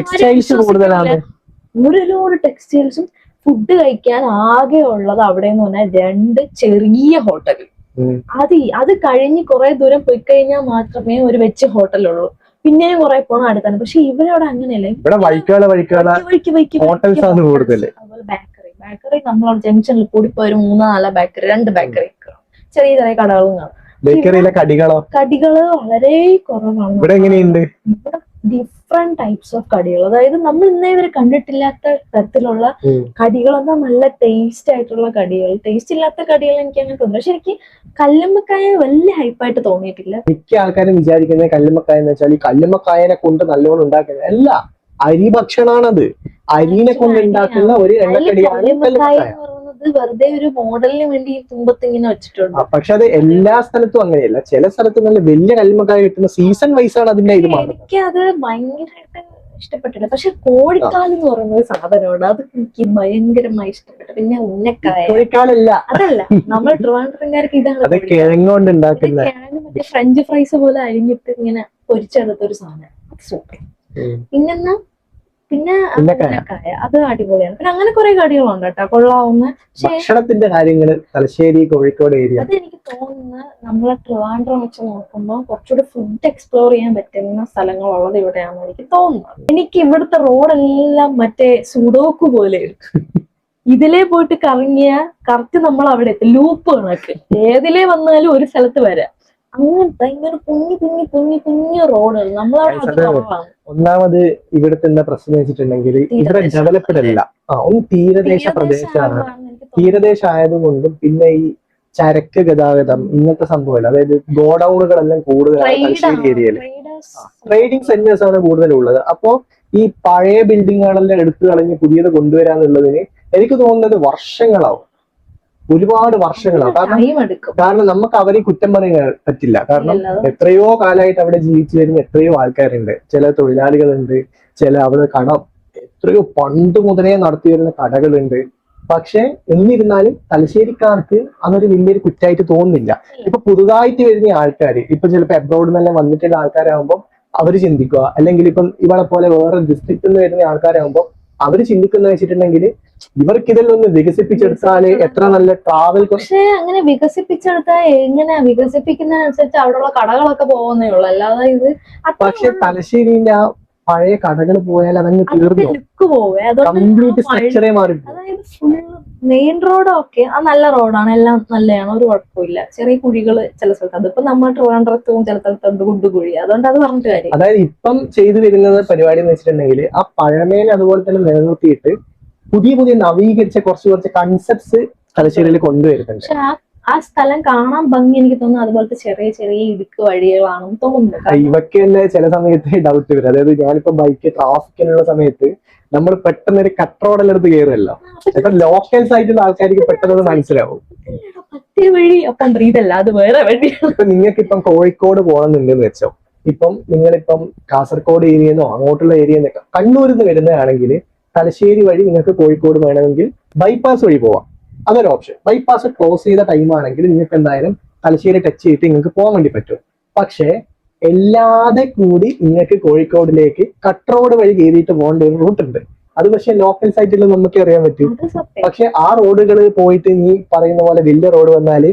ഒരു ലോഡ് ടെക്സ്റ്റൈൽസും. ഫുഡ് കഴിക്കാൻ ആകെ ഉള്ളത് അവിടെ എന്ന് പറഞ്ഞാൽ 2 ചെറിയ ഹോട്ടൽ. അത് കഴിഞ്ഞ് കുറെ ദൂരം പോയി കഴിഞ്ഞാൽ മാത്രമേ ഒരു വെച്ച് ഹോട്ടലുള്ളൂ. പിന്നെയും കുറെ പോകണം അടുത്താണ്. പക്ഷെ ഇവരവിടെ അങ്ങനെയല്ല, ബേക്കറി നമ്മളവിടെ ജംഗ്ഷനിൽ കൂടി പോയി ഒരു 3-4 ബേക്കറി, 2 ബേക്കറി, ചെറിയ ചെറിയ കടകളും കാണും. കടികള് വളരെ കുറവാണ്. ഇവിടെ ഡിഫറെന്റ് ടൈപ്സ് ഓഫ് കടികൾ, അതായത് നമ്മൾ ഇന്നേ വരെ കണ്ടിട്ടില്ലാത്ത തരത്തിലുള്ള കടികളെന്നാ നല്ല ടേസ്റ്റ് ആയിട്ടുള്ള കടികൾ. ടേസ്റ്റ് ഇല്ലാത്ത കടികൾ എനിക്ക് അങ്ങനെ തോന്നുന്നു. പക്ഷെ എനിക്ക് കല്ലുമ്മക്കായ വലിയ ഹൈപ്പായിട്ട് തോന്നിയിട്ടില്ല. മിക്ക ആൾക്കാരും വിചാരിക്കുന്നത് കല്ലുമ്മക്കായ എന്ന് വെച്ചാൽ ഈ കല്ലുമ്മക്കായനെ കൊണ്ട് നല്ലോണം ഉണ്ടാക്കുന്നത് അല്ല, അരി ഭക്ഷണമാണത്. അരിനെ കൊണ്ട് ഉണ്ടാക്കുന്ന ഒരു എണ്ണക്കടിയാണ് വെറുതെ ഒരു മോഡലിന് വേണ്ടി തുമ്പത്ത് ഇങ്ങനെ വെച്ചിട്ടുണ്ട്. പക്ഷെ അത് എല്ലാ സ്ഥലത്തും അങ്ങനെയല്ല. ചില സ്ഥലത്ത് നല്ല വലിയ കല്ലുമ്മക്കായ കിട്ടുന്ന സീസൺ വൈസ് ആണ് അതിന്റെ ഇത്. എനിക്ക് അത് ഭയങ്കരമായിട്ട് ഇഷ്ടപ്പെട്ടില്ല. പക്ഷെ കോഴിക്കാൽ എന്ന് പറയുന്ന ഒരു സാധനമുണ്ട്, അത് എനിക്ക് ഭയങ്കരമായി ഇഷ്ടപ്പെട്ടു. പിന്നെ ഉന്നക്കായ, കോഴിക്കാലല്ല, അതല്ല നമ്മൾ ട്രിവാൻഡ്രംകാർക്ക് ഇതാണ് കിഴങ്ങ് കൊണ്ട് ഉണ്ടാക്കുന്ന മറ്റേ ഫ്രഞ്ച് ഫ്രൈസ് പോലെ അരിഞ്ഞിട്ട് ഇങ്ങനെ പൊരിച്ചെടുത്തൊരു സാധനം, അത് സൂപ്പർ. പിന്നെ ഉന്നക്കായ, അത് അടിപൊളിയാണ്. പിന്നെ അങ്ങനെ കുറെ കടികളുണ്ട് കേട്ടോ കൊള്ളാവുന്ന. ഭക്ഷണത്തിന്റെ കാര്യങ്ങള് തലശ്ശേരി കോഴിക്കോട് ഏരിയ അതെനിക്ക് തോന്നുന്നത് നമ്മളെ ട്രിവാൻഡ്രം വെച്ച് നോക്കുമ്പോൾ കുറച്ചുകൂടി ഫുഡ് എക്സ്പ്ലോർ ചെയ്യാൻ പറ്റുന്ന സ്ഥലങ്ങളുള്ളത് ഇവിടെയാണെന്ന് എനിക്ക് തോന്നുന്നത്. എനിക്ക് ഇവിടുത്തെ റോഡെല്ലാം മറ്റേ സുഡോക്ക് പോലെ ഇതിലേ പോയിട്ട് കറങ്ങിയ കറക്റ്റ് നമ്മൾ അവിടെ എത്തും. ലൂപ്പ് കണക്ക് ഏതിലേ വന്നാലും ഒരു സ്ഥലത്ത് വരാം. അങ്ങനത്തെ ഇങ്ങനെ കുഞ്ഞു റോഡുകൾ നമ്മളവിടെ. ഒന്നാമത് ഇവിടുത്തെ എന്താ പ്രശ്നം വെച്ചിട്ടുണ്ടെങ്കിൽ ഇവിടെ ഡെവലപ്ഡ് അല്ല. ഒന്ന് തീരദേശ പ്രദേശമാണ്. തീരദേശ ആയതുകൊണ്ടും പിന്നെ ഈ ചരക്ക് ഗതാഗതം ഇങ്ങനത്തെ സംഭവമല്ല. അതായത് ഗോഡൌണുകളെല്ലാം കൂടുതലാണ് തലശ്ശേരി ഏരിയയിൽ. ട്രേഡിംഗ് സെന്റേഴ്സ് ആണ് കൂടുതലുള്ളത്. അപ്പോ ഈ പഴയ ബിൽഡിങ്ങുകളെല്ലാം എടുത്തു കളഞ്ഞ് പുതിയത് കൊണ്ടുവരാന്നുള്ളതിന് എനിക്ക് തോന്നുന്നത് വർഷങ്ങളാവും. ഒരുപാട് വർഷങ്ങളാണ്. കാരണം ടൈം എടുക്കും. കാരണം നമുക്ക് അവരെ കുറ്റം പറയാൻ പറ്റില്ല. കാരണം ഇല്ലല്ലോ. എത്രയോ കാലമായിട്ട് അവിടെ ജീവിച്ചു വരുന്ന എത്രയോ ആൾക്കാരുണ്ട്. ചില തൊഴിലാളികളുണ്ട്, ചില അവിടെ കട എത്രയോ പണ്ട് മുതലേ നടത്തി വരുന്ന കടകളുണ്ട്. പക്ഷെ എന്നിരുന്നാലും തലശ്ശേരിക്കാർക്ക് അതൊരു വലിയൊരു കുറ്റമായിട്ട് തോന്നുന്നില്ല. ഇപ്പൊ പുതുതായിട്ട് വരുന്ന ആൾക്കാർ, ഇപ്പൊ ചിലപ്പോ അബ്രോഡിൽ നിന്നെല്ലാം വന്നിട്ടുള്ള ആൾക്കാരാകുമ്പോൾ അവര് ചിന്തിക്കുക, അല്ലെങ്കിൽ ഇപ്പം ഇവളെ പോലെ വേറെ ഡിസ്ട്രിക്റ്റിൽ നിന്ന് വരുന്ന ആൾക്കാരാകുമ്പോൾ അവര് ചിന്തിക്കുന്ന വെച്ചിട്ടുണ്ടെങ്കിൽ ഇവർക്ക് ഇതെല്ലാം വികസിപ്പിച്ചെടുത്താല് എത്ര നല്ല ട്രാവൽ. പക്ഷെ അങ്ങനെ വികസിപ്പിച്ചെടുത്താൽ എങ്ങനെ വികസിപ്പിക്കുന്നതിനനുസരിച്ച് അവിടെയുള്ള കടകളൊക്കെ പോകുന്നേ ഉള്ളൂ, അല്ലാതെ ഇത് പക്ഷെ തലശ്ശേരിന്റെ ആ പഴയ കടകൾ പോയാൽ അതങ്ങ് തീർന്നു, ലുക്ക് പോവേ. കംപ്ലീറ്റ് സ്ട്രക്ചറേ മാറി. അതായത് ഫുൾ മെയിൻ റോഡൊക്കെ ആ നല്ല റോഡാണ്, എല്ലാം നല്ലതാണ്, ഒരു കുഴപ്പമില്ല. ചെറിയ കുഴികള് ചില സ്ഥലത്ത്, അതിപ്പോ നമ്മൾ ട്രിവാൻഡ്രത്തും ചില സ്ഥലത്തുണ്ട് കുണ്ടുകുഴി, അതുകൊണ്ട് അത് പറഞ്ഞിട്ട് കാര്യം. അതായത് ഇപ്പം ചെയ്തു വരുന്നത് പരിപാടി എന്ന് വെച്ചിട്ടുണ്ടെങ്കിൽ ആ പഴമേനെ അതുപോലെ തന്നെ നിലനിർത്തിയിട്ട് പുതിയ പുതിയ നവീകരിച്ച കുറച്ച് കൺസെപ്റ്റ്സ് തലശ്ശേരിയിൽ കൊണ്ടുവരുന്നുണ്ട്. പക്ഷെ ആ സ്ഥലം കാണാൻ ഭംഗി എനിക്ക് തോന്നുന്നു അതുപോലത്തെ ചെറിയ ചെറിയ ഇടുക്ക് വഴികളാണെന്ന് തോന്നുന്നു. ഇവക്ക് തന്നെ ചില സമയത്ത് ഡൗട്ട് വരും. അതായത് ഞാനിപ്പോ ബൈക്ക് ട്രാഫിക്കിനുള്ള സമയത്ത് നമ്മൾ പെട്ടെന്ന് ഒരു കട്ട് റോഡിലെടുത്ത് കയറുമല്ലോ, ഇപ്പൊ ലോക്കൽസ് ആയിട്ടുള്ള ആൾക്കാർക്ക് പെട്ടെന്ന് മനസ്സിലാവും മറ്റേ വഴി, അപ്പം ഇതല്ല അത് വേറെ വഴി. ഇപ്പൊ നിങ്ങൾക്ക് ഇപ്പം കോഴിക്കോട് പോകണമെന്നുണ്ടെന്ന് വെച്ചോ, ഇപ്പം നിങ്ങളിപ്പം കാസർഗോഡ് ഏരിയന്നോ അങ്ങോട്ടുള്ള ഏരിയന്നൊക്കെ കണ്ണൂരിൽ നിന്ന് വരുന്നതാണെങ്കിൽ തലശ്ശേരി വഴി നിങ്ങൾക്ക് കോഴിക്കോട് വേണമെങ്കിൽ ബൈപ്പാസ് വഴി പോവാം, അതൊരു ഓപ്ഷൻ. ബൈപ്പാസ് ക്ലോസ് ചെയ്ത ടൈം ആണെങ്കിൽ നിങ്ങൾക്ക് എന്തായാലും തലശ്ശേരി ടച്ച് ചെയ്തിട്ട് നിങ്ങൾക്ക് പോകാൻ വേണ്ടി പറ്റും. പക്ഷേ എല്ലാതെ കൂടി നിങ്ങൾക്ക് കോഴിക്കോടിലേക്ക് കട്ട് റോഡ് വഴി കയറിയിട്ട് പോകേണ്ട ഒരു റൂട്ട് ഉണ്ട്. അത് പക്ഷെ ലോക്കൽ സൈറ്റിൽ നമുക്ക് അറിയാൻ പറ്റും. പക്ഷെ ആ റോഡുകൾ പോയിട്ട് നീ പറയുന്ന പോലെ വലിയ റോഡ് വന്നാല്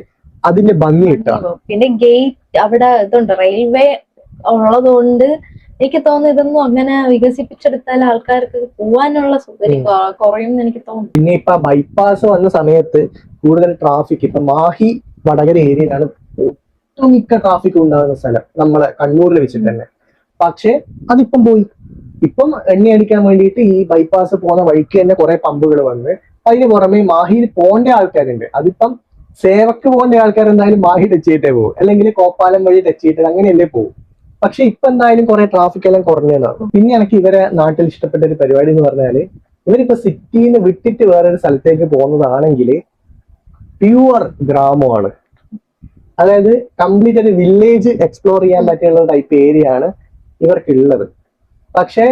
അതിന്റെ ഭംഗി കിട്ടാം. പിന്നെ ഗേറ്റ് അവിടെ ഇതുണ്ട്, റെയിൽവേ ഉള്ളതുകൊണ്ട് എനിക്ക് തോന്നുന്നു ഇതൊന്നും അങ്ങനെ വികസിപ്പിച്ചെടുത്താൽ ആൾക്കാർക്ക് പോവാനുള്ള സൗകര്യം കുറയും എന്ന് എനിക്ക് തോന്നുന്നു. പിന്നെ ഇപ്പൊ ബൈപ്പാസ് വന്ന സമയത്ത് കൂടുതൽ ട്രാഫിക് ഇപ്പൊ മാഹി വടകര ഏരിയയിലാണ് ഒട്ടുമിക്ക ട്രാഫിക് ഉണ്ടാകുന്ന സ്ഥലം നമ്മളെ കണ്ണൂരിൽ വെച്ചിട്ട് തന്നെ. പക്ഷെ അതിപ്പം പോയി. ഇപ്പം എണ്ണയടിക്കാൻ വേണ്ടിയിട്ട് ഈ ബൈപ്പാസ് പോകുന്ന വഴിക്ക് തന്നെ കുറെ പമ്പുകൾ വന്ന്, അതിന് പുറമെ മാഹിയിൽ പോകേണ്ട ആൾക്കാരുണ്ട്. അതിപ്പം സേവക്ക് പോകേണ്ട ആൾക്കാർ എന്തായാലും മാഹി ടച്ച് ചെയ്തിട്ടേ പോകും, അല്ലെങ്കിൽ കോപ്പാലം വഴി ടച്ച് ചെയ്തിട്ട് അങ്ങനെയല്ലേ പോകും. പക്ഷെ ഇപ്പൊ എന്തായാലും കുറെ ട്രാഫിക് എല്ലാം കുറഞ്ഞതാണ്. പിന്നെ എനിക്ക് ഇവരെ നാട്ടിൽ ഇഷ്ടപ്പെട്ട ഒരു പരിപാടി എന്ന് പറഞ്ഞാല്, ഇവരിപ്പോ സിറ്റിയിൽ നിന്ന് വിട്ടിട്ട് വേറൊരു സ്ഥലത്തേക്ക് പോകുന്നതാണെങ്കിൽ പ്യുവർ ഗ്രാമമാണ്. അതായത് കംപ്ലീറ്റ് ഒരു വില്ലേജ് എക്സ്പ്ലോർ ചെയ്യാൻ പറ്റിയുള്ള ടൈപ്പ് ഏരിയ ആണ് ഇവർക്കുള്ളത്. പക്ഷെ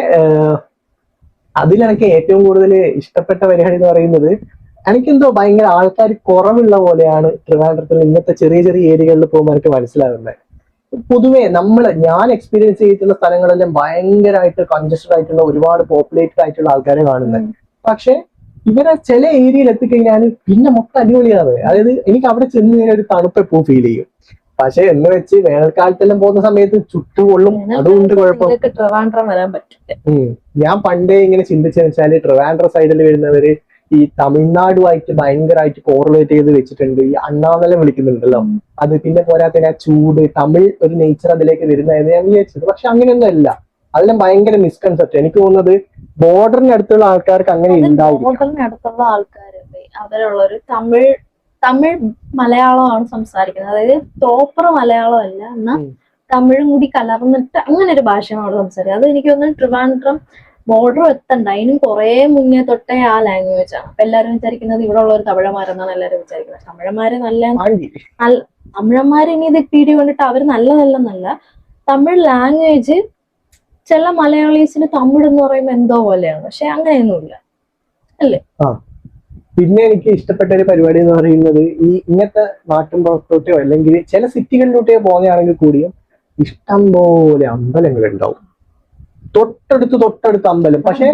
അതിലെനിക്ക് ഏറ്റവും കൂടുതൽ ഇഷ്ടപ്പെട്ട പരിപാടി എന്ന് പറയുന്നത്, എനിക്കെന്തോ ഭയങ്കര ആൾക്കാർ കുറവുള്ള പോലെയാണ് ട്രിവാൻഡ്രത്തിൽ ഇന്നത്തെ ചെറിയ ചെറിയ ഏരിയകളിൽ പോകുമ്പോൾ എനിക്ക് മനസ്സിലാകുന്നത്. പൊതുവെ ഞാൻ എക്സ്പീരിയൻസ് ചെയ്തിട്ടുള്ള സ്ഥലങ്ങളെല്ലാം ഭയങ്കരമായിട്ട് കൺജസ്റ്റഡ് ആയിട്ടുള്ള ഒരുപാട് പോപ്പുലേറ്റഡ് ആയിട്ടുള്ള ആൾക്കാരെ കാണുന്നത്. പക്ഷെ ഇവരെ ചില ഏരിയയിൽ എത്തിക്കഴിഞ്ഞാൽ പിന്നെ മൊത്തം അടിപൊളിയാണ്. അതായത് എനിക്ക് അവിടെ ചെന്ന് കഴിഞ്ഞാൽ ഒരു തണുപ്പ് എപ്പോഴും ഫീൽ ചെയ്യും. പക്ഷെ എന്ന് വെച്ച് വേനൽക്കാലത്തെല്ലാം പോകുന്ന സമയത്ത് ചുട്ടുകൊള്ളും, അതുകൊണ്ട് കുഴപ്പം. ട്രിവാൻഡ്രം വരാൻ പറ്റില്ല. ഞാൻ പണ്ടേ ഇങ്ങനെ ചിന്തിച്ചെന്ന് വെച്ചാല് ട്രിവാൻഡ്രം സൈഡിൽ വരുന്നവര് ഈ തമിഴ്നാടുമായിട്ട് ഭയങ്കരമായിട്ട് കോറിലേറ്റ് ചെയ്ത് വെച്ചിട്ടുണ്ട്. ഈ അണ്ണാന്നെല്ലാം വിളിക്കുന്നുണ്ടല്ലോ, അത് പിന്നെ പോരാത്ത ആ ചൂട് തമിഴ് ഒരു നേച്ചർ അതിലേക്ക് വരുന്നതായിരുന്നു ഞാൻ വിചാരിച്ചത്. പക്ഷെ അങ്ങനെയൊന്നും അല്ല, അതെല്ലാം ഭയങ്കര മിസ്കൺസെപ്റ്റ്. എനിക്ക് തോന്നുന്നത് ബോർഡറിന് അടുത്തുള്ള ആൾക്കാർക്ക് അങ്ങനെ ഉണ്ടാവും. ബോർഡറിന് അടുത്തുള്ള ആൾക്കാർ അവരുള്ളൊരു തമിഴ് മലയാളമാണ് സംസാരിക്കുന്നത്. അതായത് പ്രോപ്പർ മലയാളം അല്ല, എന്നാൽ തമിഴും കൂടി കലർന്നിട്ട് അങ്ങനെ ഒരു ഭാഷയാണ് അവിടെ സംസാരിക്കുന്നത്. അത് എനിക്ക് തോന്നുന്നു ട്രിവാൻഡ്രം ബോർഡർ എത്തണ്ട, അതിനും കുറെ മുന്നേ തൊട്ടേ ആ ലാംഗ്വേജ് ആണ്. അപ്പൊ എല്ലാരും വിചാരിക്കുന്നത് ഇവിടെ ഉള്ള ഒരു തമിഴന്മാരെന്നാണ് എല്ലാരും വിചാരിക്കുന്നത്. തമിഴന്മാര് തമിഴന്മാര് ഇനി ഇത് പീടി കൊണ്ടിട്ട് അവര് നല്ലതല്ലെന്നല്ല, തമിഴ് ലാംഗ്വേജ് ചില മലയാളീസിന് തമിഴ് എന്ന് പറയുമ്പോൾ എന്തോ പോലെയാണ്. പക്ഷെ അങ്ങനെയൊന്നുമില്ല അല്ലേ. പിന്നെ എനിക്ക് ഇഷ്ടപ്പെട്ട ഒരു പരിപാടി എന്ന് പറയുന്നത്, ഈ ഇങ്ങനത്തെ നാട്ടിൻ പുറത്തോട്ടോ അല്ലെങ്കിൽ ചില സിറ്റികളിലോട്ടോ പോകുകയാണെങ്കിൽ കൂടിയും ഇഷ്ടം പോലെ അമ്പലങ്ങൾ ഉണ്ടാവും. തൊട്ടടുത്ത് അമ്പലം. പക്ഷെ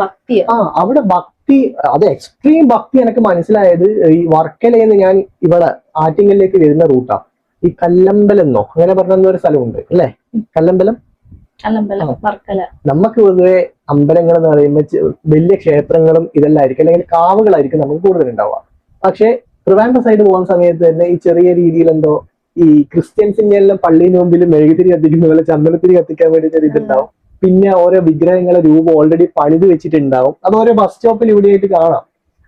അവിടെ ഭക്തി, അത് എക്സ്ട്രീം ഭക്തി എനിക്ക് മനസ്സിലായത് ഈ വർക്കലയിൽ നിന്ന് ഞാൻ ഇവിടെ ആറ്റിങ്ങലിലേക്ക് വരുന്ന റൂട്ടാ. ഈ കല്ലമ്പലം എന്നോ അങ്ങനെ പറഞ്ഞ ഒരു സ്ഥലമുണ്ട് അല്ലെ, കല്ലമ്പലം. നമുക്ക് പൊതുവെ അമ്പലങ്ങൾ എന്ന് പറയുമ്പോൾ വലിയ ക്ഷേത്രങ്ങളും ഇതെല്ലാം ആയിരിക്കും, അല്ലെങ്കിൽ കാവുകളായിരിക്കും നമുക്ക് കൂടുതൽ ഉണ്ടാവുക. പക്ഷെ ട്രിവാൻഡ്രം സൈഡ് പോകുന്ന സമയത്ത് തന്നെ ഈ ചെറിയ രീതിയിൽ എന്തോ ഈ ക്രിസ്ത്യൻസിന്റെ എല്ലാം പള്ളിന് മുമ്പിൽ മെഴുകുതിരി കത്തിക്കുന്ന പോലെ ചന്ദനത്തിരി കത്തിക്കാൻ വേണ്ടിയിട്ട് ഇതുണ്ടാവും. പിന്നെ ഓരോ വിഗ്രഹങ്ങളെ രൂപം ഓൾറെഡി പണിത് വെച്ചിട്ടുണ്ടാവും. അത് ഓരോ ബസ് സ്റ്റോപ്പിൽ ഇവിടെയായിട്ട് കാണാം.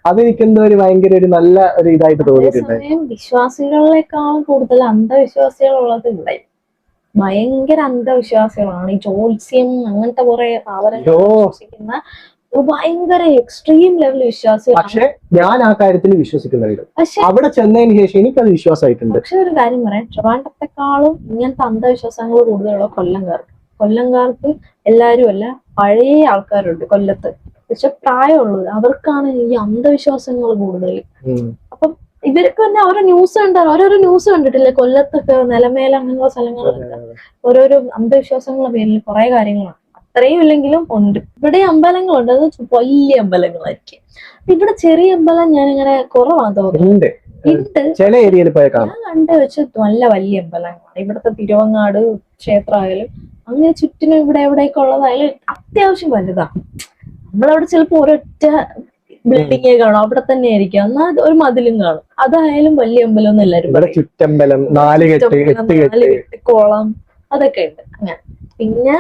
അതെനിക്ക് എന്തോ ഒരു ഭയങ്കര ഒരു നല്ല ഒരു ഇതായിട്ട് തോന്നിയിട്ടുണ്ട്. വിശ്വാസികളെക്കാളും കൂടുതൽ അന്ധവിശ്വാസികളുള്ളത് ഇവിടെ. ഭയങ്കര അന്ധവിശ്വാസികളാണ്. ഈ ജ്യോത്സ്യം അങ്ങനത്തെ കുറെ വിശ്വസിക്കുന്ന ഭയങ്കര എക്സ്ട്രീം ലെവൽ വിശ്വാസികളാണ്. പക്ഷെ ഞാൻ ആ കാര്യത്തിൽ വിശ്വസിക്കുന്നുണ്ട്. പക്ഷെ അവിടെ ചെന്നതിന് ശേഷം എനിക്കത് വിശ്വാസമായിട്ടുണ്ട്. പക്ഷെ ഒരു കാര്യം പറയാം, ട്രിവാൻഡ്രത്തെക്കാളും ഇങ്ങനത്തെ അന്ധവിശ്വാസങ്ങൾ കൂടുതലുള്ള കൊല്ലംകാർക്ക്. കൊല്ലംകാർക്ക് എല്ലാരും അല്ല, പഴയ ആൾക്കാരുണ്ട് കൊല്ലത്ത്, പക്ഷെ പ്രായമുള്ളത്, അവർക്കാണ് ഈ അന്ധവിശ്വാസങ്ങൾ കൂടുതൽ. അപ്പം ഇവർക്ക് തന്നെ ഓരോ ന്യൂസ് കണ്ടാൽ, ഓരോരോ ന്യൂസ് കണ്ടിട്ടില്ലേ കൊല്ലത്തൊക്കെ നിലമേല അങ്ങനെയുള്ള സ്ഥലങ്ങളിലൊക്കെ ഓരോരോ അന്ധവിശ്വാസങ്ങളുടെ പേരിൽ കുറെ കാര്യങ്ങളാണ്. അത്രയും ഇല്ലെങ്കിലും ഉണ്ട്. ഇവിടെ അമ്പലങ്ങളുണ്ട്, അത് വലിയ അമ്പലങ്ങളായിരിക്കും. ഇവിടെ ചെറിയ അമ്പലം ഞാനിങ്ങനെ കുറവാന്ന് തോന്നുന്നു. ചില ഏരിയയിൽ പോയ ഞാൻ കണ്ടു വെച്ച് നല്ല വലിയ അമ്പലങ്ങളാണ്. ഇവിടുത്തെ തിരുവങ്ങാട് ക്ഷേത്രമായാലും അങ്ങനെ ചുറ്റിനും ഇവിടെ എവിടെയൊക്കെ ഉള്ളതായാലും അത്യാവശ്യം വലുതാണ്. നമ്മളവിടെ ചിലപ്പോ ഒരൊറ്റ ബിൽഡിങ്ങേ കാണും, അവിടെ തന്നെ ആയിരിക്കും, എന്നാൽ ഒരു മതിലും കാണും. അതായാലും വലിയ അമ്പലം എന്ന് എല്ലാരും പറയും. ചുറ്റമ്പലം, കുളം, അതൊക്കെ ഉണ്ട് അങ്ങനെ. പിന്നെ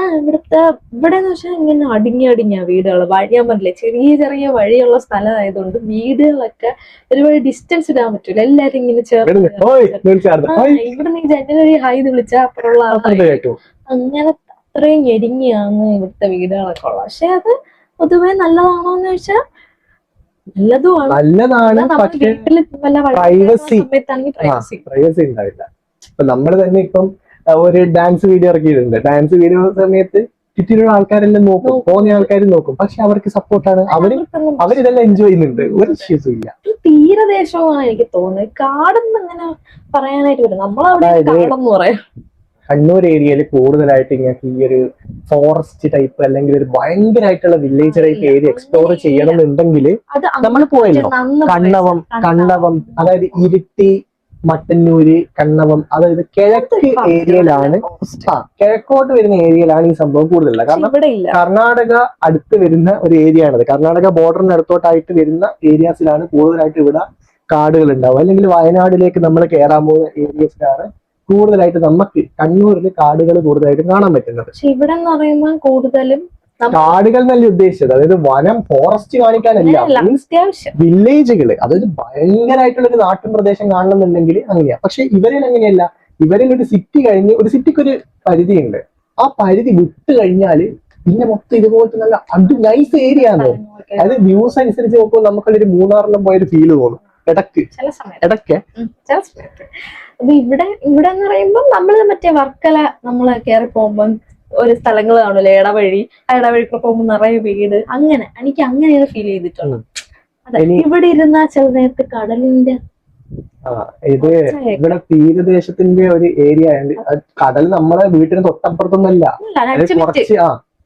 ഇവിടെന്ന് വെച്ചാൽ ഇങ്ങനെ അടിഞ്ഞ വീടുകൾ, ഞാൻ പറഞ്ഞില്ലേ ചെറിയ ചെറിയ വഴിയുള്ള സ്ഥലമായതുകൊണ്ട് വീടുകളൊക്കെ ഒരുപാട് ഡിസ്റ്റൻസ് ഇടാൻ പറ്റൂല. എല്ലാരും ഇങ്ങനെ ചേർന്ന് ഇവിടെ നീ ജനലി ഹൈ വിളിച്ചാൽ അപ്പുറമുള്ള അങ്ങനെ അത്രയും ഞെരുങ്ങിയാണ് ഇവിടുത്തെ വീടുകളൊക്കെ ഉള്ളത്. പക്ഷെ അത് പൊതുവെ നല്ലതാണോ എന്ന് ചോദിച്ചാൽ നല്ലതാണ്. പക്ഷെ പ്രൈവസി ഉണ്ടാവില്ല. ഇപ്പൊ നമ്മൾ തന്നെ ഇപ്പം ഒരു ഡാൻസ് വീഡിയോ ഇറക്കിയിട്ടുണ്ട്. ഡാൻസ് വീഡിയോ സമയത്ത് ചുറ്റിലുള്ള ആൾക്കാരെല്ലാം നോക്കും, പോകുന്ന ആൾക്കാരും നോക്കും. പക്ഷെ അവർക്ക് സപ്പോർട്ടാണ്, അവരിതെല്ലാം എൻജോയ് ചെയ്യുന്നുണ്ട്, ഒരു ഇഷ്യൂസും ഇല്ല. തീരദേശമാണ് എനിക്ക് തോന്നുന്നത്. കാടെന്ന് അങ്ങനെ പറയാനായിട്ട് വരും, നമ്മളവിടെ കാടെന്ന് പറയാം. കണ്ണൂർ ഏരിയയിൽ കൂടുതലായിട്ട് ഇങ്ങനെ ഈ ഒരു ഫോറസ്റ്റ് ടൈപ്പ് അല്ലെങ്കിൽ ഒരു ഭയങ്കരമായിട്ടുള്ള വില്ലേജ് ടൈപ്പ് ഏരിയ എക്സ്പ്ലോർ ചെയ്യണമെന്നുണ്ടെങ്കിൽ നമ്മൾ പോയല്ലോ. കണ്ണവം അതായത് ഇരിട്ടി, മട്ടന്നൂര്, കണ്ണവം, അതായത് കിഴക്ക് ഏരിയയിലാണ്, കിഴക്കോട്ട് വരുന്ന ഏരിയയിലാണ് ഈ സംഭവം കൂടുതലുള്ള. കാരണം കർണാടക അടുത്ത് വരുന്ന ഒരു ഏരിയ ആണത്. കർണാടക ബോർഡറിന് അടുത്തോട്ടായിട്ട് വരുന്ന ഏരിയാസിലാണ് കൂടുതലായിട്ട് ഇവിടെ കാടുകൾ ഉണ്ടാവും. അല്ലെങ്കിൽ വയനാടിലേക്ക് നമ്മൾ കയറാൻ പോകുന്ന ഏരിയസിലാണ് കൂടുതലായിട്ട് നമുക്ക് കണ്ണൂരിൽ കാടുകൾ കൂടുതലായിട്ട് കാണാൻ പറ്റുന്നത്. പക്ഷെ ഇവിടെ എന്ന് പറയുമ്പോൾ കൂടുതലും കാടുകൾ എന്നല്ല ഉദ്ദേശിച്ചത്, അതായത് വനം, ഫോറസ്റ്റ് കാണിക്കാനല്ല, വില്ലേജുകള്. അതായത് ഭയങ്കരമായിട്ടുള്ള ഒരു നാട്ടിൻ പ്രദേശം കാണണമെന്നുണ്ടെങ്കിൽ അങ്ങനെയാ. പക്ഷെ ഇവരിൽ അങ്ങനെയല്ല. ഇവരിൽ ഒരു സിറ്റി കഴിഞ്ഞ്, ഒരു സിറ്റിക്ക് ഒരു പരിധിയുണ്ട്, ആ പരിധി വിട്ട് കഴിഞ്ഞാല് പിന്നെ മൊത്തം ഇതുപോലത്തെ നല്ല നൈസ് ഏരിയ ആണ്. അതായത് വ്യൂസ് അനുസരിച്ച് നോക്കുമ്പോൾ നമുക്കൊരു മൂന്നാറിലും പോയൊരു ഫീല് തോന്നും ഇടയ്ക്ക്. അത് ഇവിടെ എന്ന് പറയുമ്പോൾ നമ്മള് മറ്റേ വർക്കല നമ്മള് കയറി പോകുമ്പോൾ ഒരു സ്ഥലങ്ങൾ കാണൂല്ലേ, ഇടവഴി, ആ ഇടവഴിക്ക് പോകുമ്പോൾ നിറയെ വീട്, അങ്ങനെ എനിക്ക് അങ്ങനെയാണ് ഫീൽ ചെയ്തിട്ടുള്ളത്. അതെ, ഇവിടെ ഇരുന്ന ചില നേരത്തെ കടലിന്റെ ഇത് ഇവിടെ തീരദേശത്തിന്റെ ഒരു ഏരിയ ആയതുകൊണ്ട് കടൽ നമ്മളെ വീട്ടിന് തൊട്ടപ്പുറത്തൊന്നുമല്ല,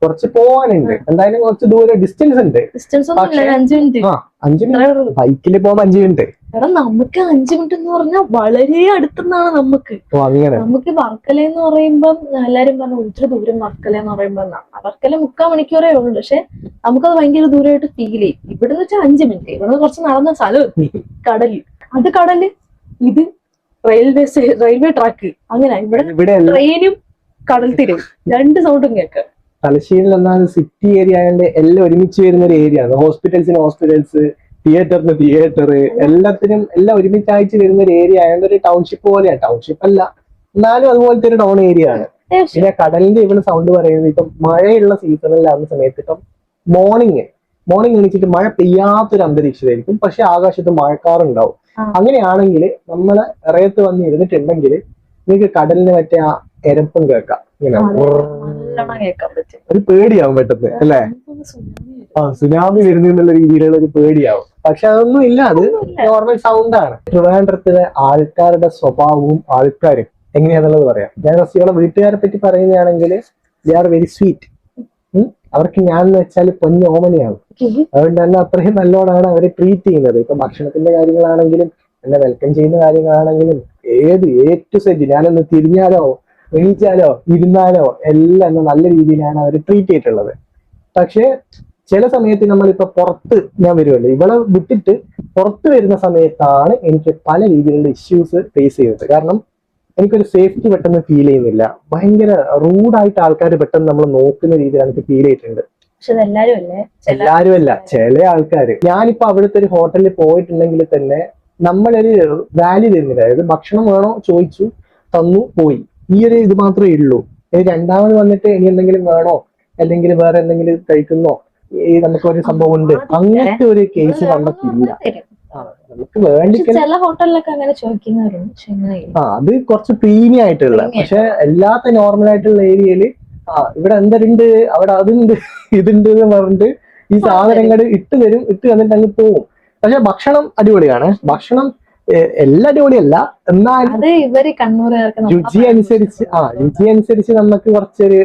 കുറച്ച് പോവാനുണ്ട്. എന്തായാലും കുറച്ച് ദൂരം ഡിസ്റ്റൻസ് ഉണ്ട്. 5 മിനിറ്റ് ബൈക്കിൽ പോകുമ്പോ 5 മിനിറ്റ്. നമുക്ക് 5 മിനിറ്റ് എന്ന് പറഞ്ഞാൽ വളരെ അടുത്തുനിന്നാണ് നമുക്ക്. നമുക്ക് വർക്കല എന്ന് പറയുമ്പം എല്ലാരും പറഞ്ഞു ഒത്തിരി ദൂരം വർക്കല എന്ന് പറയുമ്പോ, വർക്കല 3/4 മണിക്കൂറേ ഉള്ളൂ. പക്ഷെ നമുക്കത് ഭയങ്കര ദൂരമായിട്ട് ഫീൽ ചെയ്യും. ഇവിടെന്ന് വെച്ചാൽ 5 മിനിറ്റ്, ഇവിടുന്ന് കുറച്ച് നടന്ന സ്ഥലം എത്തി കടല്. അത് കടല്, ഇത് റെയിൽവേ ട്രാക്ക്, അങ്ങനെ ഇവിടെ ട്രെയിനും കടൽ തീരും, 2 സൗണ്ടും കേൾക്കാം. തലശ്ശേരിയിൽ എന്നാൽ സിറ്റി ഏരിയ ആയതുകൊണ്ട് എല്ലാം ഒരുമിച്ച് വരുന്ന ഒരു ഏരിയ ആണ്. ഹോസ്പിറ്റൽസ്, തിയേറ്ററിന് തിയേറ്റർ, എല്ലാത്തിനും എല്ലാം ഒരുമിച്ചായിട്ട് വരുന്ന ഒരു ഏരിയ ആയതുകൊണ്ട് ഒരു ടൗൺഷിപ്പ് പോലെയാണ്. ടൗൺഷിപ്പ് അല്ല, എന്നാലും അതുപോലത്തെ ഒരു ടൗൺ ഏരിയ ആണ്. പിന്നെ കടലിന്റെ ഇവിടെ സൗണ്ട് പറയുന്നത് ഇപ്പം മഴയുള്ള സീസണിലാവുന്ന സമയത്ത് ഇപ്പം മോർണിംഗ് എണീച്ചിട്ട് മഴ പെയ്യാത്തൊരു അന്തരീക്ഷമായിരിക്കും, പക്ഷെ ആകാശത്ത് മഴക്കാറുണ്ടാവും. അങ്ങനെയാണെങ്കിൽ നമ്മള് ഇറയത്ത് വന്ന് ഇരുന്നിട്ടുണ്ടെങ്കിൽ നിങ്ങൾക്ക് കടലിന് മറ്റേ ആ എരപ്പും കേൾക്കാം. ഇങ്ങനെ ഒരു പേടിയാവും പെട്ടെന്ന് അല്ലേ? സുനാമി വരുന്നുള്ള രീതിയിലുള്ള ഒരു പേടിയാവും. പക്ഷെ അതൊന്നും ഇല്ല, അത് നോർമൽ സൗണ്ട് ആണ്. ട്രിവാൻഡ്രത്തിലെ ആൾക്കാരുടെ സ്വഭാവവും ആൾക്കാരും എങ്ങനെയാന്നുള്ളത് പറയാം. ഞാൻ റസിയുടെ വീട്ടുകാരെ പറ്റി പറയുകയാണെങ്കിൽ ദേ ആർ വെരി സ്വീറ്റ്. അവർക്ക് ഞാൻ എന്ന് വെച്ചാൽ പൊന്നു ഓമനയാണ്. അതുകൊണ്ട് തന്നെ അത്രയും നല്ലോണാണ് അവരെ ട്രീറ്റ് ചെയ്യുന്നത്. ഇപ്പൊ ഭക്ഷണത്തിന്റെ കാര്യങ്ങളാണെങ്കിലും എന്നെ വെൽക്കം ചെയ്യുന്ന കാര്യങ്ങളാണെങ്കിലും A to Z, ഞാനൊന്ന് തിരിഞ്ഞാലോ എണീച്ചാലോ ഇരുന്നാലോ എല്ലാം നല്ല രീതിയിലാണ് അവർ ട്രീറ്റ് ചെയ്തിട്ടുള്ളത്. പക്ഷെ ചില സമയത്ത് നമ്മളിപ്പോ പുറത്ത് ഞാൻ വരുമല്ലോ, ഇവളെ വിട്ടിട്ട് പുറത്ത് വരുന്ന സമയത്താണ് എനിക്ക് പല രീതിയിലുള്ള ഇഷ്യൂസ് ഫേസ് ചെയ്തത്. കാരണം എനിക്കൊരു സേഫ്റ്റി പെട്ടെന്ന് ഫീൽ ചെയ്യുന്നില്ല. ഭയങ്കര റൂഡായിട്ട് ആൾക്കാർ പെട്ടെന്ന് നമ്മൾ നോക്കുന്ന രീതിയിൽ എനിക്ക് ഫീൽ ചെയ്തിട്ടുണ്ട്. എല്ലാരും അല്ല, ചില ആൾക്കാര്. ഞാനിപ്പോ അവിടുത്തെ ഒരു ഹോട്ടലിൽ പോയിട്ടുണ്ടെങ്കിൽ തന്നെ നമ്മളൊരു വാല്യൂ തരുന്നില്ല. അതായത് ഭക്ഷണം വേണോ ചോദിച്ചു, തന്നു, പോയി. ഈ ഒരു ഇത് മാത്രമേ ഉള്ളൂ. രണ്ടാമത് വന്നിട്ട് ഇനി എന്തെങ്കിലും വേണോ അല്ലെങ്കിൽ വേറെ എന്തെങ്കിലും കഴിക്കുന്നോ ഈ നമുക്കൊരു സംഭവം ഉണ്ട്, അങ്ങനത്തെ ഒരു കേസ് നമുക്കില്ല. നമുക്ക് വേണ്ടി ചില ഹോട്ടലിലൊക്കെ അങ്ങനെ ചോദിക്കുന്നവരുണ്ട്. അത് കുറച്ച് പ്രീമിയം ആയിട്ടുള്ള, പക്ഷെ അല്ലാത്ത നോർമൽ ആയിട്ടുള്ള ഏരിയയില് ഇവിടെ എന്തുണ്ട്, അവിടെ അതുണ്ട്, ഇതുണ്ട് എന്ന് പറഞ്ഞിട്ട് ഈ സാധനങ്ങൾ ഇട്ട് തരും, ഇട്ട് തന്നിട്ട് അങ്ങ് പോവും. പക്ഷെ ഭക്ഷണം അടിപൊളിയാണ്. ഭക്ഷണം എല്ലാം അടിപൊളിയല്ല, എന്നാലും രുചി അനുസരിച്ച് രുചി അനുസരിച്ച് നമുക്ക് കുറച്ചൊരു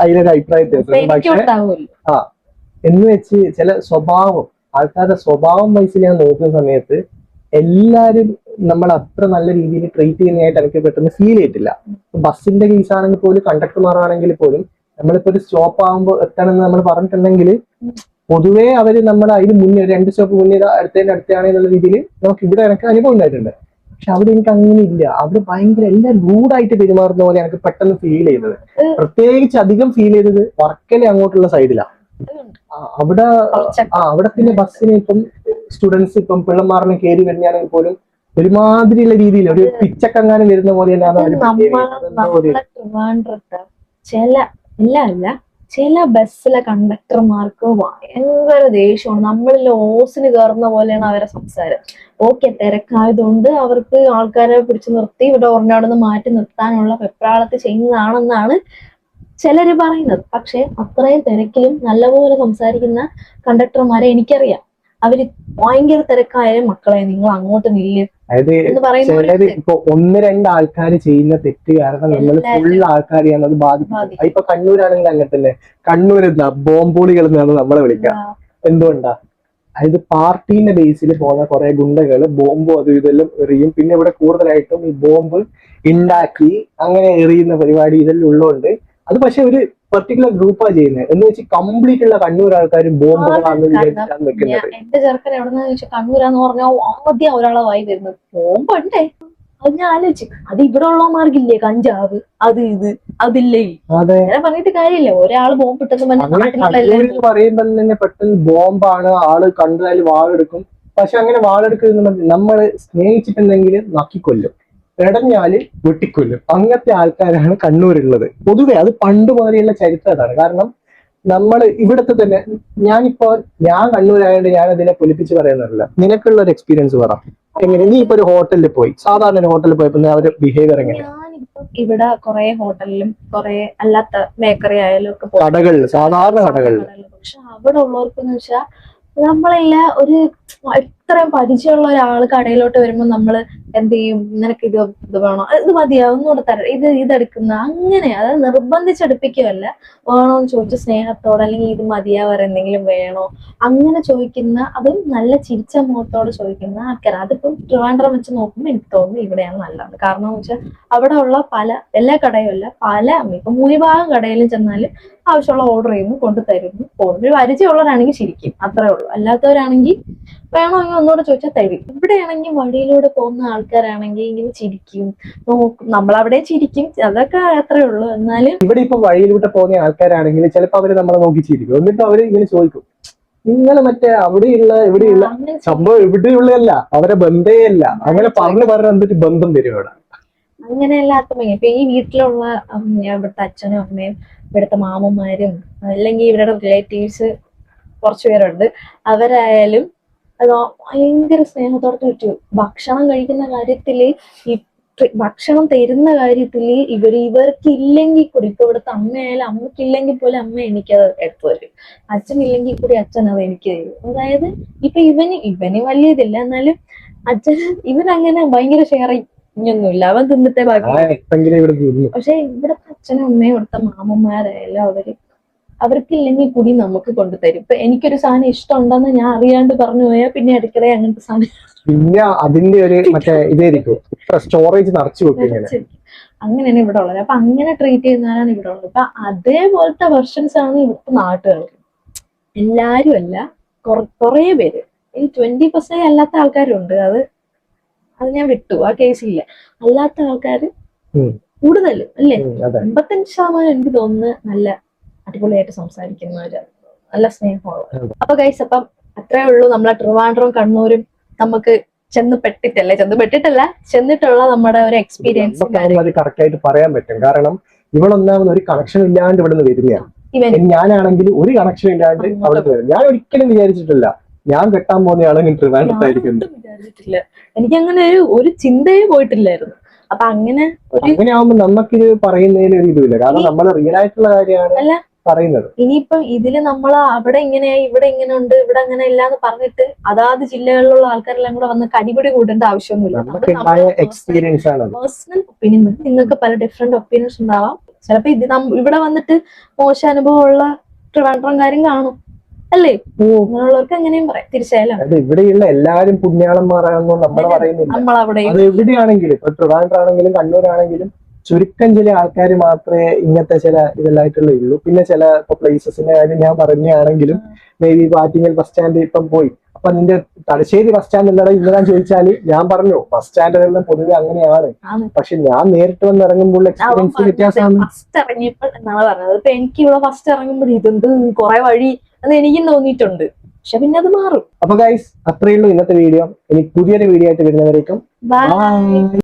അതിലൊരു അഭിപ്രായത്തിൽ. പക്ഷെ എന്ന് വെച്ച് ചില സ്വഭാവം, ആൾക്കാരുടെ സ്വഭാവം വയസ്സിൽ ഞാൻ നോക്കുന്ന സമയത്ത് എല്ലാരും നമ്മൾ അത്ര നല്ല രീതിയിൽ ട്രീറ്റ് ചെയ്യുന്നതായിട്ട് എനിക്ക് പെട്ടെന്ന് ഫീൽ ചെയ്തിട്ടില്ല. ബസ്സിന്റെ കേസ് ആണെങ്കിൽ പോലും, കണ്ടക്ടർമാരാണെങ്കിൽ പോലും, നമ്മളിപ്പോ ഒരു സ്റ്റോപ്പ് ആകുമ്പോൾ എത്തണമെന്ന് നമ്മൾ പറഞ്ഞിട്ടുണ്ടെങ്കിൽ പൊതുവേ അവര് നമ്മുടെ അതിന് മുന്നേ 2 സ്റ്റോപ്പ് മുന്നേ അടുത്താണെന്നുള്ള രീതിയിൽ നമുക്ക് ഇവിടെ എനിക്ക് അനുഭവം ഉണ്ടായിട്ടുണ്ട്. പക്ഷെ അവിടെ എനിക്ക് അങ്ങനെ ഇല്ല. അവിടെ ഭയങ്കര എല്ലാം റൂഡായിട്ട് പെരുമാറുന്ന പോലെ എനിക്ക് പെട്ടെന്ന് ഫീൽ ചെയ്തത്. പ്രത്യേകിച്ച് അധികം ഫീൽ ചെയ്തത് വർക്കല അങ്ങോട്ടുള്ള സൈഡിലാണ്. അവിടെ പിന്നെ ബസ്സിന് ഇപ്പം സ്റ്റുഡൻസ് ഇപ്പം പിള്ളമാറിന് കയറി വരുന്നതാണെങ്കിൽ പോലും ഒരുമാതിരിയുള്ള രീതിയിൽ ഒരു പിച്ചക്കങ്ങാനും വരുന്ന പോലെ ചില ബസ്സിലെ കണ്ടക്ടർമാർക്ക് ഭയങ്കര ദേഷ്യമാണ്. നമ്മളിൽ ഓസിന് കയറുന്ന പോലെയാണ് അവരെ സംസാരം. ഓക്കെ, തിരക്കായതുകൊണ്ട് അവർക്ക് ആൾക്കാരെ പിടിച്ചു നിർത്തി ഇവിടെ ഒരെണ്ണാടുന്ന് മാറ്റി നിർത്താനുള്ള വെപ്രാളത്തിൽ ചെയ്യുന്നതാണെന്നാണ് ചിലര് പറയുന്നത്. പക്ഷെ അത്രയും തിരക്കിലും നല്ലപോലെ സംസാരിക്കുന്ന കണ്ടക്ടർമാരെ എനിക്കറിയാം. അവര് ഭയങ്കര തിരക്കായാലും മക്കളെ നിങ്ങൾ അങ്ങോട്ട് നില്ല് എന്ന് പറയുന്നത്. ഇപ്പൊ 1-2 ആൾക്കാർ ചെയ്യുന്ന തെറ്റ് കാരണം നമ്മൾ ഫുൾ ആൾക്കാരെയാണ് അത് ബാധിക്കുന്നത്. ഇപ്പൊ കണ്ണൂരാണെങ്കിൽ അങ്ങനെ തന്നെ. കണ്ണൂർ എന്താ ബോംബുളികൾ എന്നാണ് നമ്മളെ വിളിക്കുക. എന്തുകൊണ്ടാ? അതായത് പാർട്ടീന്റെ ബേസിൽ പോകുന്ന കുറെ ഗുണ്ടകള് ബോംബും അതും ഇതെല്ലാം എറിയും. പിന്നെ ഇവിടെ കൂടുതലായിട്ടും ഈ ബോംബ് ഉണ്ടാക്കി അങ്ങനെ എറിയുന്ന പരിപാടി ഇതെല്ലാം ഉള്ളതുകൊണ്ട് അത് പക്ഷെ ഒരു പെർട്ടിക്കുലർ ഗ്രൂപ്പാണ് ചെയ്യുന്നത്. എന്ന് വെച്ച് കംപ്ലീറ്റ് ഉള്ള കണ്ണൂർ ആൾക്കാർ ബോംബുകളാണെന്ന് വിചാരിച്ചാണ് വെക്കുന്നത്. എന്റെ ചെറുക്കൻ എവിടെന്ന് ചോദിച്ചാൽ കണ്ണൂരാന്ന് പറഞ്ഞാൽ ആദ്യം ഒരാളെ വായി വരുന്നത് ബോംബുണ്ടേ. അത് ഞാൻ ആലോചിച്ചു, അത് ഇവിടെ ഉള്ളമാർക്കില്ലേ കഞ്ചാവ് അത് ഇത് അതില്ലേ, അങ്ങനെ പറഞ്ഞിട്ട് കാര്യമില്ല. ഒരാള് ബോംബ് ഇട്ടെന്ന് പറയുമ്പോൾ തന്നെ പെട്ടെന്ന് ബോംബാണ്, ആള് കണ്ടാൽ വാളെടുക്കും. പക്ഷെ അങ്ങനെ വാളെടുക്കുന്നത് നമ്മള് സ്നേഹിച്ചിട്ടുണ്ടെങ്കിൽ നക്കിക്കൊല്ലും, ഇടഞ്ഞാല് വെട്ടിക്കൊല്ലും. അങ്ങനത്തെ ആൾക്കാരാണ് കണ്ണൂരുള്ളത് പൊതുവെ. അത് പണ്ട് മുതലുള്ള ചരിത്രം അതാണ്. കാരണം നമ്മൾ ഇവിടുത്തെ തന്നെ, ഞാൻ കണ്ണൂരായതുകൊണ്ട് ഞാൻ അതിനെ പൊലിപ്പിച്ച് പറയുന്നില്ല. നിനക്കുള്ള ഒരു എക്സ്പീരിയൻസ് പറ. എങ്ങനെ നീ ഇപ്പൊ ഒരു ഹോട്ടലിൽ പോയി, സാധാരണ ഒരു ഹോട്ടലിൽ പോയപ്പോ അവരുടെ ബിഹേവിയർ എങ്ങനെയാണ്? ഞാനിപ്പം ഇവിടെ കുറെ ഹോട്ടലിലും കുറെ അല്ലാത്ത ബേക്കറി ആയാലും ഒക്കെ കടകളിൽ, സാധാരണ കടകളിൽ, പക്ഷെ അവിടെ ഉള്ളവർക്കെന്ന് വെച്ചാൽ നമ്മളെല്ല ഒരു ഇത്രയും പരിചയമുള്ള ഒരാൾ കടയിലോട്ട് വരുമ്പോൾ നമ്മൾ എന്ത് ചെയ്യും, നിനക്ക് ഇത് വേണോ, ഇത് മതിയാ, ഒന്നുകൂടെ തരാം, ഇതെടുക്കുന്ന അങ്ങനെ, അതായത് നിർബന്ധിച്ചെടുപ്പിക്കുകയല്ല. വേണോന്ന് ചോദിച്ച സ്നേഹത്തോടെ, അല്ലെങ്കിൽ ഇത് മതിയാ, വേറെ എന്തെങ്കിലും വേണോ അങ്ങനെ ചോദിക്കുന്ന, അതും നല്ല ചിരിച്ച മുഖത്തോടെ ചോദിക്കുന്ന ആൾക്കാർ. അതിപ്പം ട്രിവാൻഡ്രം വെച്ച് നോക്കുമ്പോൾ എനിക്ക് തോന്നുന്നു ഇവിടെയാണ് നല്ലത്. കാരണം എന്ന് വെച്ചാൽ അവിടെ ഉള്ള എല്ലാ കടയും അല്ല, ഇപ്പൊ ഭൂരിഭാഗം കടയിലും ചെന്നാല് ആവശ്യമുള്ള ഓർഡർ ചെയ്യുന്നു, കൊണ്ടുതരുന്നു, പോകുന്നു. ഒരു പരിചയമുള്ളവരാണെങ്കിൽ ശരിക്കും അത്രേ ഉള്ളൂ. അല്ലാത്തവരാണെങ്കിൽ വേണമെങ്കിൽ ഒന്നുകൂടെ ചോദിച്ചാൽ തരും. ഇവിടെയാണെങ്കിൽ വഴിയിലൂടെ പോകുന്ന ആൾക്കാരാണെങ്കിൽ ഇങ്ങനെ ചിരിക്കും, നോക്കും, നമ്മളവിടെ ചിരിക്കും, അതൊക്കെ അത്രേ ഉള്ളൂ. എന്നാലും ഇവിടെ ഇപ്പൊ വഴിയിലൂടെ പോകുന്ന ആൾക്കാരാണെങ്കിൽ ചിലപ്പോ അവര് നമ്മളെ നോക്കി ചിരിക്കും. എന്നിട്ട് അവര് ഇങ്ങനെ ചോദിക്കും, നിങ്ങൾ മറ്റേ അവിടെയുള്ള ഇവിടെയുള്ള സംഭവം ഇവിടെയുള്ളതല്ല, അവരെ ബന്ധേയല്ല, അങ്ങനെ പറഞ്ഞു എന്നിട്ട് ബന്ധം വരും അവിടെ. അങ്ങനെയല്ലാത്ത ഇപ്പൊ ഈ വീട്ടിലുള്ള ഇവിടുത്തെ അച്ഛനും അമ്മയും ഇവിടുത്തെ മാമന്മാരും അല്ലെങ്കിൽ ഇവരുടെ റിലേറ്റീവ്സ് കുറച്ചു പേരുണ്ട്. അവരായാലും അത് ഭയങ്കര സ്നേഹത്തോടെ ചുറ്റും. ഭക്ഷണം കഴിക്കുന്ന കാര്യത്തില്, ഈ ഭക്ഷണം തരുന്ന കാര്യത്തില് ഇവർക്ക് ഇല്ലെങ്കിൽ കൂടി, ഇപ്പൊ ഇവിടുത്തെ അമ്മയായാലും അമ്മയ്ക്കില്ലെങ്കിൽ പോലും അമ്മ എനിക്കത് എടുത്തു തരും. അച്ഛനില്ലെങ്കിൽ കൂടി അച്ഛൻ അത് എനിക്ക് തരും. അതായത് ഇപ്പൊ ഇവന് വലിയ ഇതില്ല, എന്നാലും ഇവനങ്ങനെ ഭയങ്കര ഷെയറിങ്ങൊന്നുമില്ല. അവൻ തിന്നിട്ടേ ബാക്കി. പക്ഷെ ഇവിടുത്തെ അച്ഛനും അമ്മയും ഇവിടുത്തെ മാമന്മാരായാലും അവർക്കില്ലെങ്കിൽ കൂടി നമുക്ക് കൊണ്ടുതരും. ഇപ്പൊ എനിക്കൊരു സാധനം ഇഷ്ടമുണ്ടെന്ന് ഞാൻ അറിയാണ്ട് പറഞ്ഞു പോയാൽ പിന്നെ അടുക്കള അങ്ങനത്തെ സാധനം പിന്നെ അതിന്റെ ഒരു മറ്റേ ഇതായിരിക്കും, സ്റ്റോറേജ് നിറച്ചു വെക്കും. അങ്ങനെയാണ് ഇവിടെ ഉള്ളത്. അപ്പൊ അങ്ങനെ ട്രീറ്റ് ചെയ്യുന്നവരാണ് ഇവിടെ ഉള്ളത്. അപ്പൊ അതേപോലത്തെ വെർഷൻസ് ആണ് ഇവിടുത്തെ നാട്ടുകാർക്ക്. എല്ലാരും അല്ല, കുറെ പേര്. ഈ 20% അല്ലാത്ത ആൾക്കാരുണ്ട്. അത് ഞാൻ വിട്ടു, ആ കേസില്ല. അല്ലാത്ത ആൾക്കാര് കൂടുതലും അല്ലേ, 85% എനിക്ക് തോന്നുന്നു നല്ല അടിപൊളിയായിട്ട് സംസാരിക്കുന്നവര്, നല്ല സ്നേഹമുള്ള. അപ്പൊ ഗൈസ്, അപ്പം അത്രേ ഉള്ളൂ. നമ്മളെ ട്രിവാൻഡ്രം കണ്ണൂരും നമുക്ക് ചെന്നിട്ടുള്ള നമ്മുടെ ഒരു എക്സ്പീരിയൻസ് കറക്റ്റ് ആയിട്ട് പറയാൻ പറ്റും. കാരണം ഇവളൊന്നാമത് ഒരു കണക്ഷൻ ഇല്ലാണ്ട് ഇവിടെ നിന്ന് വരുന്നതാണ്. ഞാനാണെങ്കിൽ ഒരു കണക്ഷൻ ഇല്ലാണ്ട് അവിടെ വരും. ഞാൻ ഒരിക്കലും വിചാരിച്ചിട്ടില്ല ഞാൻ കെട്ടാൻ പോകുന്ന ആളെ ട്രിവാൻഡ്രത്തായിരിക്കും. വിചാരിച്ചിട്ടില്ല. എനിക്ക് അങ്ങനെ ഒരു ചിന്തയെ പോയിട്ടില്ലായിരുന്നു. അപ്പൊ അങ്ങനെ ആവുമ്പോ നമുക്കിത് പറയുന്നതിൽ ഒരു ഇതുമില്ല, കാരണം നമ്മൾ റിയൽ ആയിട്ടുള്ള കാര്യമാണ് പറയുന്നത്. ഇനിയിപ്പം ഇതില് നമ്മൾ അവിടെ ഇങ്ങനെയായി ഇവിടെ ഇങ്ങനെ ഉണ്ട് ഇവിടെ അങ്ങനെ ഇല്ലാന്ന് പറഞ്ഞിട്ട് അതാത് ജില്ലകളിലുള്ള ആൾക്കാരെല്ലാം കൂടെ വന്ന് കടിപിടി കൂടേണ്ട ആവശ്യമൊന്നുമില്ല. എക്സ്പീരിയൻസ് ആണ് പേഴ്സണൽ ഒപ്പീനിയൻ. നിങ്ങൾക്ക് പല ഡിഫറെന്റ് ഒപ്പീനിയൻസ് ഉണ്ടാവാം. ചിലപ്പോ ഇത് ഇവിടെ വന്നിട്ട് മോശം അനുഭവമുള്ള ട്രിവാൻഡ്രംകാരും കാണും അല്ലേ? അങ്ങനെയുള്ളവർക്ക് എങ്ങനെയും പറയാം തിരിച്ചായാലും. ഇവിടെയുള്ള എല്ലാവരും പുണ്യാളന്മാരാണെന്നോ നമ്മൾ പറയുന്നില്ല. അത് എവിടെയാണെങ്കിലും ഇപ്പൊ ട്രിവാൻഡ്രാണെങ്കിലും കണ്ണൂരാണെങ്കിലും ചുരുക്കം ചില ആൾക്കാർ മാത്രമേ ഇങ്ങനത്തെ ചില ഇതെല്ലായിട്ടുള്ള ഉള്ളൂ. പിന്നെ ചില ഇപ്പൊ പ്ലേസസിന്റെ കാര്യം ഞാൻ പറയുകയാണെങ്കിലും maybe Attingal bus stand ഇപ്പം പോയി, അപ്പൊ നിന്റെ തലശ്ശേരി ബസ് സ്റ്റാൻഡ് എന്താ ഇന്നതാന്ന് ചോദിച്ചാല് ഞാൻ പറഞ്ഞു ബസ് സ്റ്റാൻഡുകളിലും പൊതുവെ അങ്ങനെയാണ്. പക്ഷെ ഞാൻ നേരിട്ട് വന്ന് ഇറങ്ങുമ്പോൾ എക്സ്പീരിയൻസ് വ്യത്യാസമാണ്. ഫസ്റ്റ് ഇറങ്ങിയപ്പോൾ എന്നാണ് പറഞ്ഞത്. ഇപ്പൊ എനിക്ക് ഇവിടെ ഫസ്റ്റ് ഇറങ്ങുമ്പോൾ ഇതെന്ത് കുറെ വഴി എന്ന് എനിക്കും തോന്നിയിട്ടുണ്ട്. പക്ഷെ പിന്നെ അത് മാറും. അപ്പൊ ഗൈസ് അത്രയേ ഉള്ളൂ ഇന്നത്തെ വീഡിയോ. ഇനി പുതിയൊരു വീഡിയോ ആയിട്ട് വരുന്നവരേക്കും ബൈ.